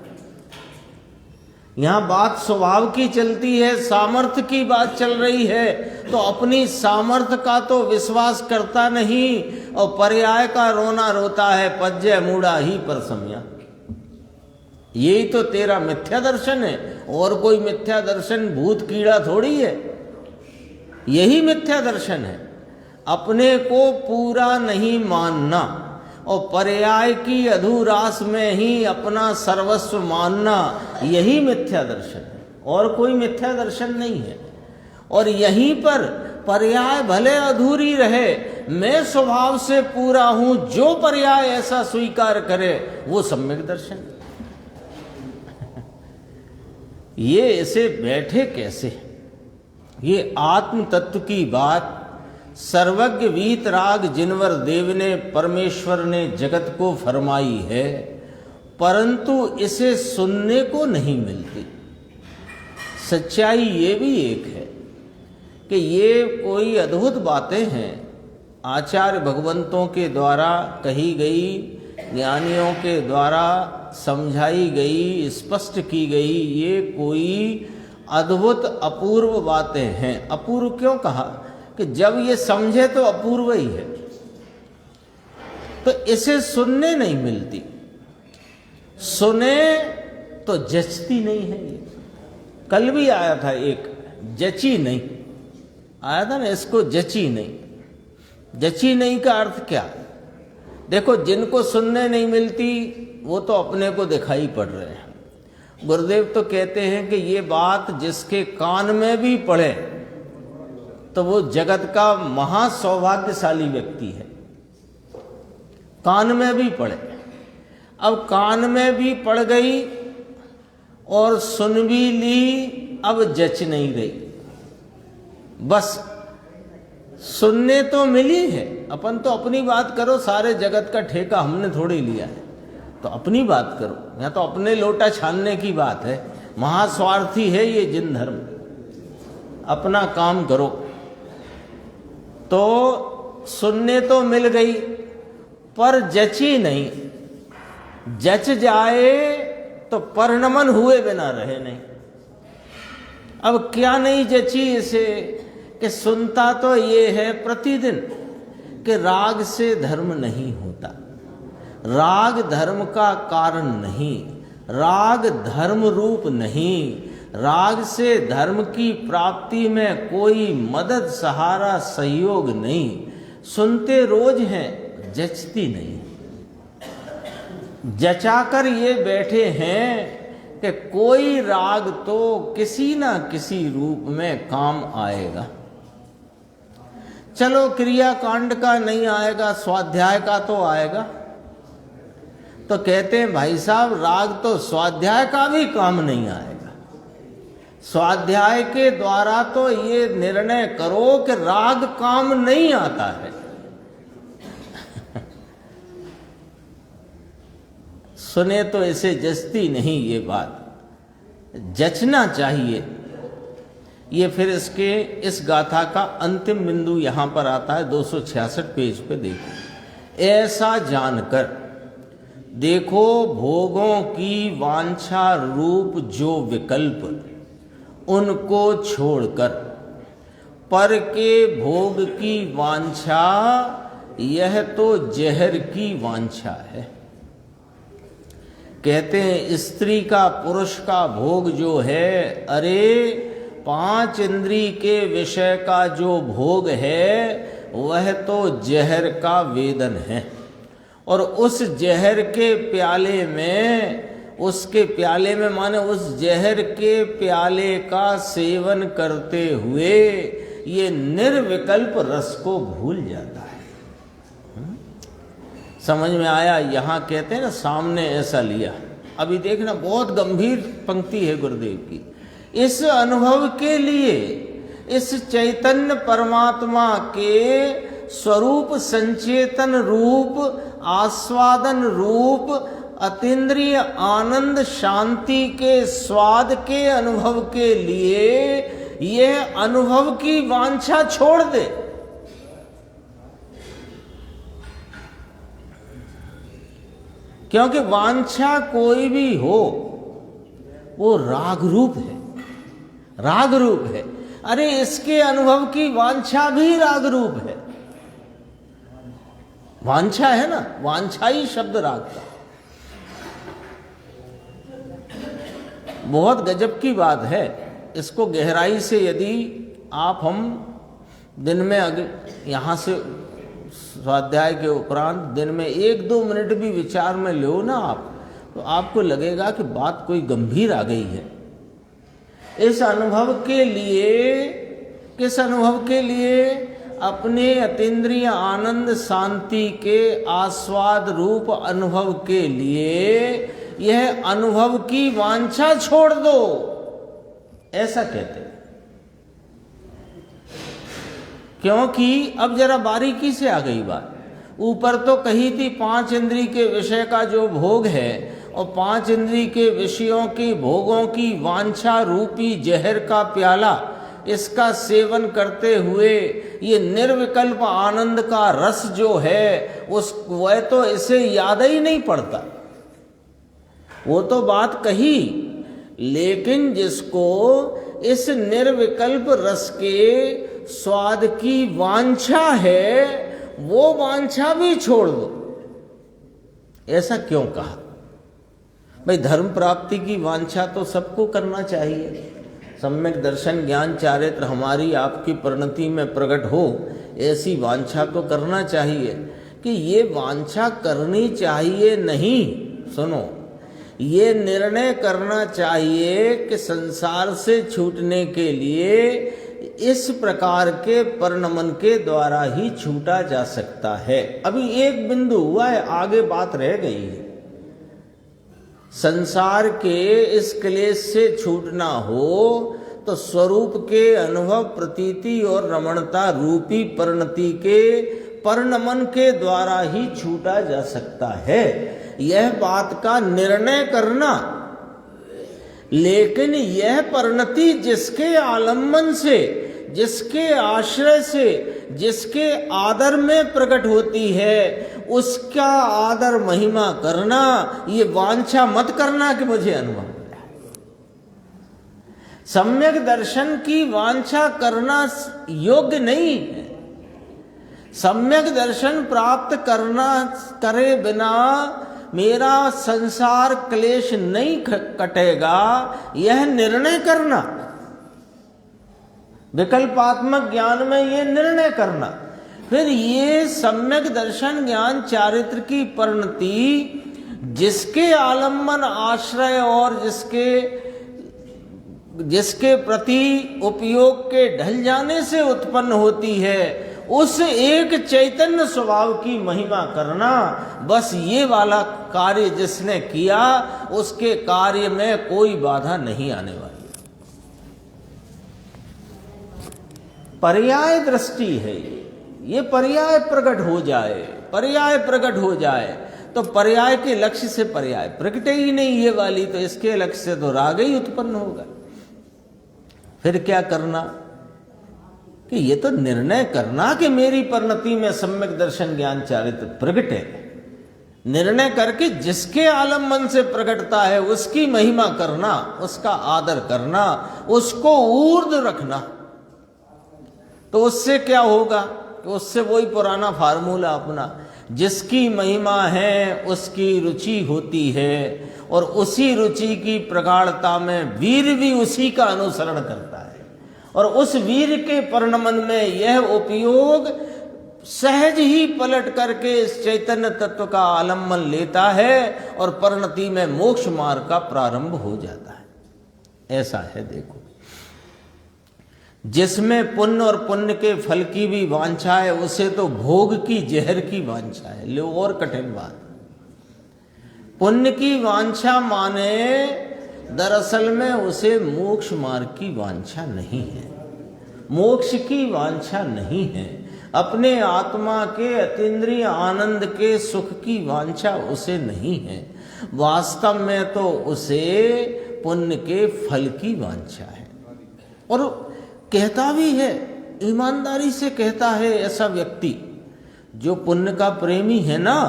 यहां बात स्वभाव की चलती है, सामर्थ्य की बात चल रही है, तो अपनी सामर्थ्य का तो विश्वास करता नहीं और पर्याय का रोना रोता है। पज्जे मूढ़ा ही पर सम्या, यही तो तेरा मिथ्या दर्शन है। और कोई मिथ्या दर्शन भूत कीड़ा थोड़ी है, यही मिथ्या दर्शन है। अपने को पूरा नहीं मानना और पर्याय की अधूरास में ही अपना सर्वस्व मानना, यही मिथ्या दर्शन है, और कोई मिथ्या दर्शन नहीं है। और यहीं पर पर्याय भले अधूरी रहे, मैं स्वभाव से पूरा हूं, जो पर्याय ऐसा स्वीकार करे वो सम्यक दर्शन है। ये ऐसे बैठे कैसे? ये आत्म तत्व की बात सर्वज्ञ वीतराग जिनवर देव ने, परमेश्वर ने जगत को फरमाई है, परंतु इसे सुनने को नहीं मिलती। सच्चाई ये भी एक है कि ये कोई अद्भुत बातें हैं, आचार्य भगवंतों के द्वारा कही गई, ज्ञानियों के द्वारा समझाई गई, स्पष्ट की गई, ये कोई अद्भुत अपूर्व बातें हैं। अपूर्व क्यों कहा? कि जब ये समझे तो अपूर्व ही है, तो इसे सुनने नहीं मिलती, सुने तो जचती नहीं है। ये कल भी आया था एक, जची नहीं आया था ना, इसको जची नहीं। जची नहीं का अर्थ क्या? देखो जिनको सुनने नहीं मिलती वो तो अपने को दिखाई पड़ रहे हैं। गुरुदेव तो कहते हैं कि ये बात जिसके कान में भी पड़े तो वो जगत का महासौभाग्यशाली व्यक्ति है। कान में भी पड़े, अब कान में भी पड़ गई और सुन भी ली अब जच नहीं रही। बस सुनने तो मिली है, अपन तो अपनी बात करो, सारे जगत का ठेका हमने थोड़ी लिया है, तो अपनी बात करो। यहाँ तो अपने लोटा छानने की बात है। महास्वार्थी है ये जिन धर्म, अपना काम करो। तो सुनने तो मिल गई पर जची नहीं। जच जाए तो परिणमन हुए बिना रहे नहीं। अब क्या नहीं जची इसे कि सुनता तो ये है प्रतिदिन कि राग से धर्म नहीं होता, राग धर्म का कारण नहीं, राग धर्म रूप नहीं, राग से धर्म की प्राप्ति में कोई मदद सहारा सहयोग नहीं। सुनते रोज हैं, जचती नहीं। जचाकर ये बैठे हैं कि कोई राग तो किसी ना किसी रूप में काम आएगा। चलो क्रियाकांड का नहीं आएगा, स्वाध्याय का तो आएगा। तो कहते हैं भाई साहब राग तो स्वाध्याय का भी काम नहीं आएगा। स्वाध्याय के द्वारा तो ये निर्णय करो कि राग काम नहीं आता है। सुने तो इसे जचती नहीं ये बात, जचना चाहिए। ये फिर इसके इस गाथा का अंतिम बिंदु यहां पर आता है 266 पेज पे। देखो, ऐसा जानकर देखो भोगों की वांछा रूप जो विकल्प उनको छोड़कर पर के भोग की वांछा यह तो जहर की वांछा है। कहते हैं स्त्री का पुरुष का भोग जो है, अरे 5 इंद्री के विषय का जो भोग है वह तो जहर का वेदन है। और उस जहर के प्याले में, उसके प्याले में माने उस जहर के प्याले का सेवन करते हुए ये निर्विकल्प रस को भूल जाता है। समझ में आया? यहाँ कहते हैं ना सामने ऐसा लिया। अभी देखना बहुत गंभीर पंक्ति है गुरुदेव की। इस अनुभव के लिए, इस चैतन्य परमात्मा के स्वरूप संचेतन रूप, आस्वादन रूप, अतीन्द्रिय आनंद शांति के स्वाद के अनुभव के लिए यह अनुभव की वांछा छोड़ दे। क्योंकि वांछा कोई भी हो वो राग रूप है, राग रूप है। अरे इसके अनुभव की वांछा भी राग रूप है। वांछा है ना, वांछा ही शब्द राग का। बहुत गजब की बात है। इसको गहराई से यदि हम दिन में यहां से स्वाध्याय के उपरांत दिन में 1-2 मिनट भी विचार में लो ना आप, तो आपको लगेगा कि बात कोई गंभीर आ गई है। इस अनुभव के लिए, किस अनुभव के लिए? अपने अतीन्द्रिय आनंद शांति के आस्वाद रूप अनुभव के लिए यह अनुभव की वांछा छोड़ दो, ऐसा कहते हैं। क्योंकि अब जरा बारीकी से आ गई बात। ऊपर तो कही थी 5 इंद्री के विषय का जो भोग है, और 5 इंद्री के विषयों की भोगों की वांछा रूपी जहर का प्याला, इसका सेवन करते हुए ये निर्विकल्प आनंद का रस जो है वह तो इसे याद ही नहीं पड़ता। वो तो बात कही, लेकिन जिसको इस निर्विकल्प रस के स्वाद की वांछा है वो वांछा भी छोड़ दो। ऐसा क्यों कहा? भाई धर्म प्राप्ति की वांछा तो सबको करना चाहिए। सम्यक दर्शन ज्ञान चारित्र हमारी आपकी परिणति में प्रकट हो, ऐसी वांछा तो करना चाहिए। कि ये वांछा करनी चाहिए नहीं, सुनो, ये निर्णय करना चाहिए कि संसार से छूटने के लिए इस प्रकार के परिणमन के द्वारा ही छूटा जा सकता है। अभी एक बिंदु हुआ है, आगे बात रह गई है। संसार के इस क्लेश से छूटना हो तो स्वरूप के अनुभव, प्रतीति और रमणता रूपी परिणति के परिणमन के द्वारा ही छूटा जा सकता है, यह बात का निर्णय करना। लेकिन यह परिणति जिसके आलम्बन से, जिसके आश्रय से, जिसके आदर में प्रकट होती है, उसका आदर महिमा करना, ये वांछा मत करना कि मुझे अनुभव। सम्यक दर्शन की वांछा करना योग्य नहीं है। सम्यक दर्शन प्राप्त करना करे बिना मेरा संसार क्लेश नहीं कटेगा, यह निर्णय करना, विकल्पात्मक ज्ञान में ये निर्णय करना। फिर ये सम्यक दर्शन ज्ञान चारित्र की परिणति जिसके आलम्बन, आश्रय और जिसके प्रति उपयोग के ढल जाने से उत्पन्न होती है, उस एक चैतन्य स्वभाव की महिमा करना, बस ये वाला कार्य जिसने किया उसके कार्य में कोई बाधा नहीं आने वाली। पर्याय दृष्टि है ये पर्याय प्रकट हो जाए, पर्याय प्रकट हो जाए तो पर्याय के लक्ष्य से पर्याय प्रकटे ही नहीं ये वाली, तो इसके लक्ष्य से तो राग ही उत्पन्न होगा। फिर क्या करना कि ये तो निर्णय करना कि मेरी परिणति में सम्यक दर्शन ज्ञान चारित्र प्रकट है, निर्णय करके जिसके आलम्बन से प्रकटता है उसकी महिमा करना, उसका आदर करना, उसको ऊर्ध्व रखना। तो उससे क्या होगा कि उससे वही पुराना फार्मूला अपना, जिसकी महिमा है उसकी रुचि होती है और उसी रुचि की प्रगाढ़ता में वीर भी उसी का अनुसरण करता है और उस वीर के परिणमन में यह उपयोग सहज ही पलट करके इस चैतन्य तत्व का आलम्बन लेता है और परिणति में मोक्ष मार्ग का प्रारंभ हो जाता है। ऐसा है। देखो, जिसमें पुण्य और पुण्य के फल की भी वांछा है उसे तो भोग की जहर की वांछा है। लो और कठिन बात, पुण्य की वांछा माने दरअसल में उसे मोक्ष मार्ग की वांछा नहीं है, मोक्ष की वांछा नहीं है, अपने आत्मा के अतीन्द्रिय आनंद के सुख की वांछा उसे नहीं है। वास्तव में तो उसे पुण्य के फल की वांछा है। और कहता भी है, ईमानदारी से कहता है ऐसा व्यक्ति जो पुण्य का प्रेमी है ना,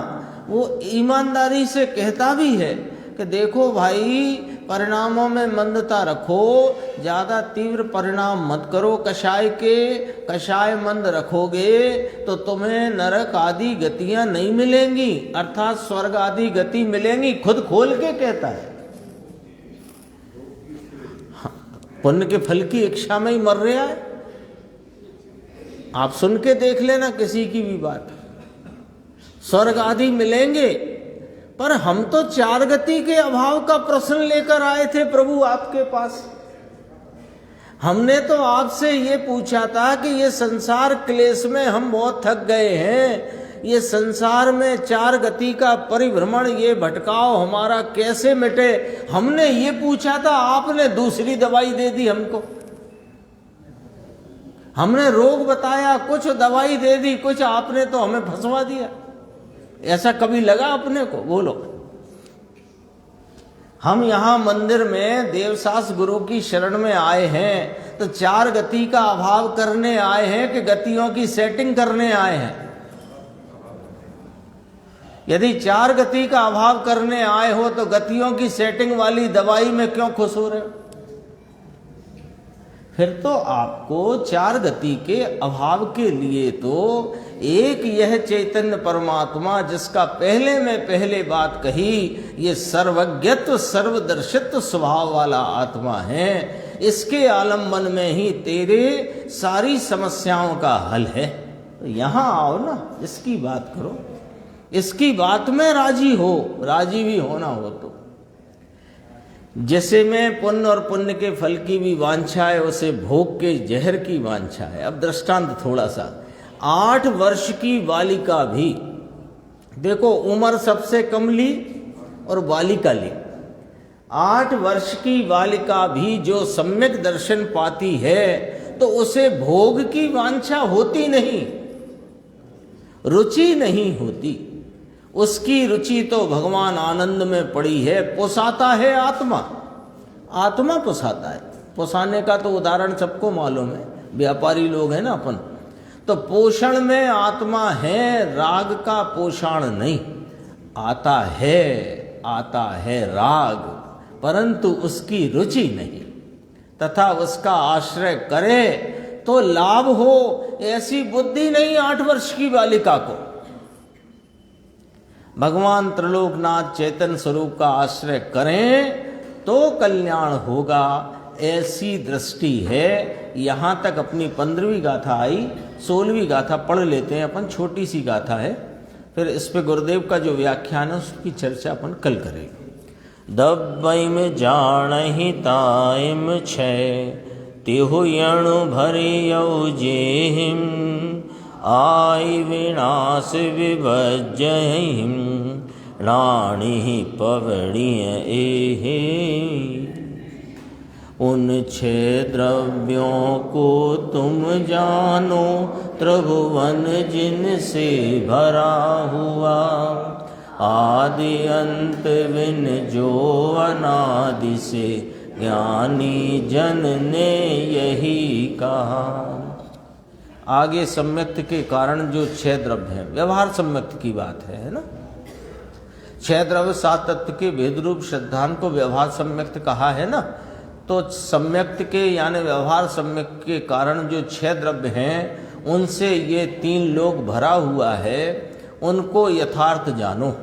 वो ईमानदारी से कहता भी है कि देखो भाई, परिणामों में मंदता रखो, ज़्यादा तीव्र परिणाम मत करो, कषाय मंद रखोगे तो तुम्हें नरक आदि गतियां नहीं मिलेंगी, अर्थात स्वर्ग आदि गति मिलेंगी। खुद खोल के कहता है, पुण्य के फल की इच्छा में ही मर रहा है। आप सुन के देख लेना किसी की भी बात, स्वर्ग आदि मिलेंगे। पर हम तो चार गति के अभाव का प्रश्न लेकर आए थे प्रभु आपके पास। हमने तो आपसे ये पूछा था कि ये संसार क्लेश में हम बहुत थक गए हैं, ये संसार में चार गति का परिभ्रमण, ये भटकाव हमारा कैसे मिटे। हमने ये पूछा था, आपने दूसरी दवाई दे दी हमको। हमने रोग बताया, कुछ दवाई दे दी, कुछ आपने तो हमें फंसवा दिया। ऐसा कभी लगा अपने को? बोलो। हम यहां मंदिर में देवसास गुरु की शरण में आए हैं तो चार गति का अभाव करने आए हैं कि गतियों की सेटिंग करने आए हैं? यदि चार गति का अभाव करने आए हो तो गतियों की सेटिंग वाली दवाई में क्यों खुश हो रहे हो? फिर तो आपको चार गति के अभाव के लिए तो एक यह चैतन्य परमात्मा, जिसका पहले में पहले बात कही, ये सर्वज्ञत्व सर्वदर्शित्व स्वभाव वाला आत्मा है, इसके आलम्बन में ही तेरे सारी समस्याओं का हल है। तो यहां आओ ना, इसकी बात करो, इसकी बात में राजी हो, राजी भी होना हो तो। जैसे में पुण्य और पुण्य के फल की भी वांछा है, उसे भोग के जहर की वांछा है। अब दृष्टांत थोड़ा सा, 8 वर्ष की बालिका भी, देखो उम्र सबसे कम ली और बालिका ली। 8 वर्ष की बालिका भी जो सम्यक दर्शन पाती है तो उसे भोग की वांछा होती नहीं, रुचि नहीं होती। उसकी रुचि तो भगवान आनंद में पड़ी है। पोसाता है आत्मा, आत्मा पोसाता है। पोसाने का तो उदाहरण सबको मालूम है, व्यापारी लोग हैं ना अपन। तो पोषण में आत्मा है, राग का पोषण नहीं। आता है राग, परंतु उसकी रुचि नहीं, तथा उसका आश्रय करे तो लाभ हो, ऐसी बुद्धि नहीं 8 वर्ष की बालिका को। भगवान त्रिलोकनाथ चैतन्य स्वरूप का आश्रय करें तो कल्याण होगा, ऐसी दृष्टि है। यहाँ तक अपनी 15वीं गाथा आई। 16वीं गाथा पढ़ लेते हैं अपन, छोटी सी गाथा है, फिर इस पे गुरुदेव का जो व्याख्यान है उसकी चर्चा अपन कल करेंगे। दब्बैम जानहि ताइम छै, तिहु यणु भरियौ जेहिम, आई विनाश विभज्जहिम, नाणि पवड़िय एहे। उन 6 द्रव्यों को तुम जानो, त्रिभुवन जिनसे भरा हुआ, आदि अंत बिन जो अनादि से ज्ञानी जन ने यही कहा। आगे सम्यक्त के कारण जो 6 द्रव्य हैं, व्यवहार सम्यक्त की बात है ना। 6 द्रव्य 7 तत्व के भेद रूप श्रद्धांत को व्यवहार सम्यक्त कहा है ना। तो सम्यक्त के यानी व्यवहार सम्यक्त के कारण जो 6 द्रव्य हैं उनसे ये 3 लोक भरा हुआ है। उनको यथार्थ जानो,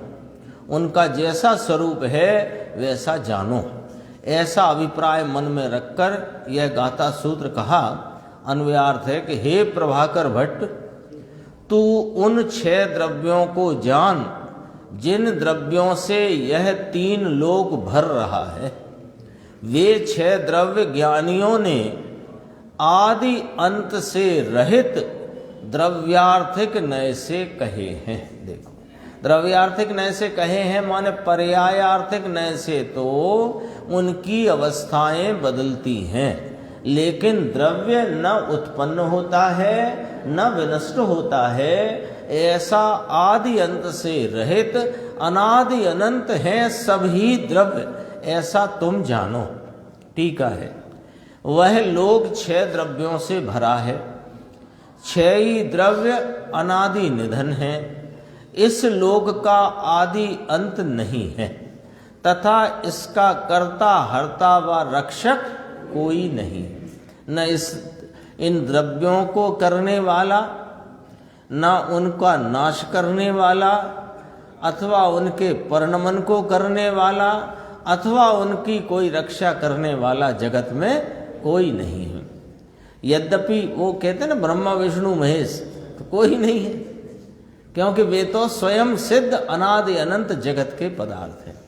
उनका जैसा स्वरूप है वैसा जानो, ऐसा अभिप्राय मन में रखकर यह गाथा सूत्र कहा। अन्वयार्थ है कि हे प्रभाकर भट्ट, तू उन 6 द्रव्यों को जान जिन द्रव्यों से यह 3 लोक भर रहा है। वे 6 द्रव्य ज्ञानियों ने आदि अंत से रहित द्रव्यार्थिक नय से कहे हैं। देखो, द्रव्यार्थिक नय से कहे हैं माने पर्यायार्थिक नय से तो उनकी अवस्थाएं बदलती हैं, लेकिन द्रव्य न उत्पन्न होता है न विनष्ट होता है। ऐसा आदि अंत से रहित अनादि अनंत हैं सभी द्रव्य, ऐसा तुम जानो। टीका है, वह लोक 6 द्रव्यों से भरा है। 6 ही द्रव्य अनादि निधन है। इस लोक का आदि अंत नहीं है, तथा इसका कर्ता हर्ता व रक्षक कोई नहीं। न इन द्रव्यों को करने वाला, न उनका नाश करने वाला, अथवा उनके परिणमन को करने वाला, अथवा उनकी कोई रक्षा करने वाला जगत में कोई नहीं है। यद्यपि वो कहते हैं ना ब्रह्मा विष्णु महेश, तो कोई नहीं है, क्योंकि वे तो स्वयं सिद्ध अनादि अनंत जगत के पदार्थ हैं।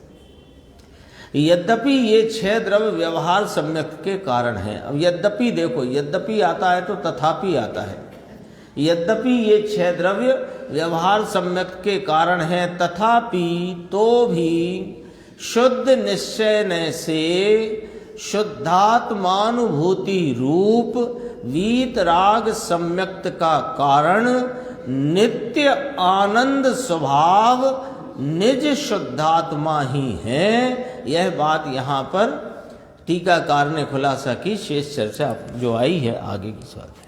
यद्यपि ये 6 द्रव्य व्यवहार सम्यक के कारण हैं। अब यद्यपि देखो, यद्यपि आता है तो तथापि आता है। यद्यपि ये 6 द्रव्य व्यवहार सम्यक के कारण हैं, तथापि तो भी शुद्ध निश्चय से शुद्धात्मानुभूति रूप वीतराग सम्यक्त का कारण नित्य आनंद स्वभाव निज शुद्धात्मा ही है। यह बात यहाँ पर टीकाकार ने खुलासा की। शेष चर्चा जो आई है आगे की बात।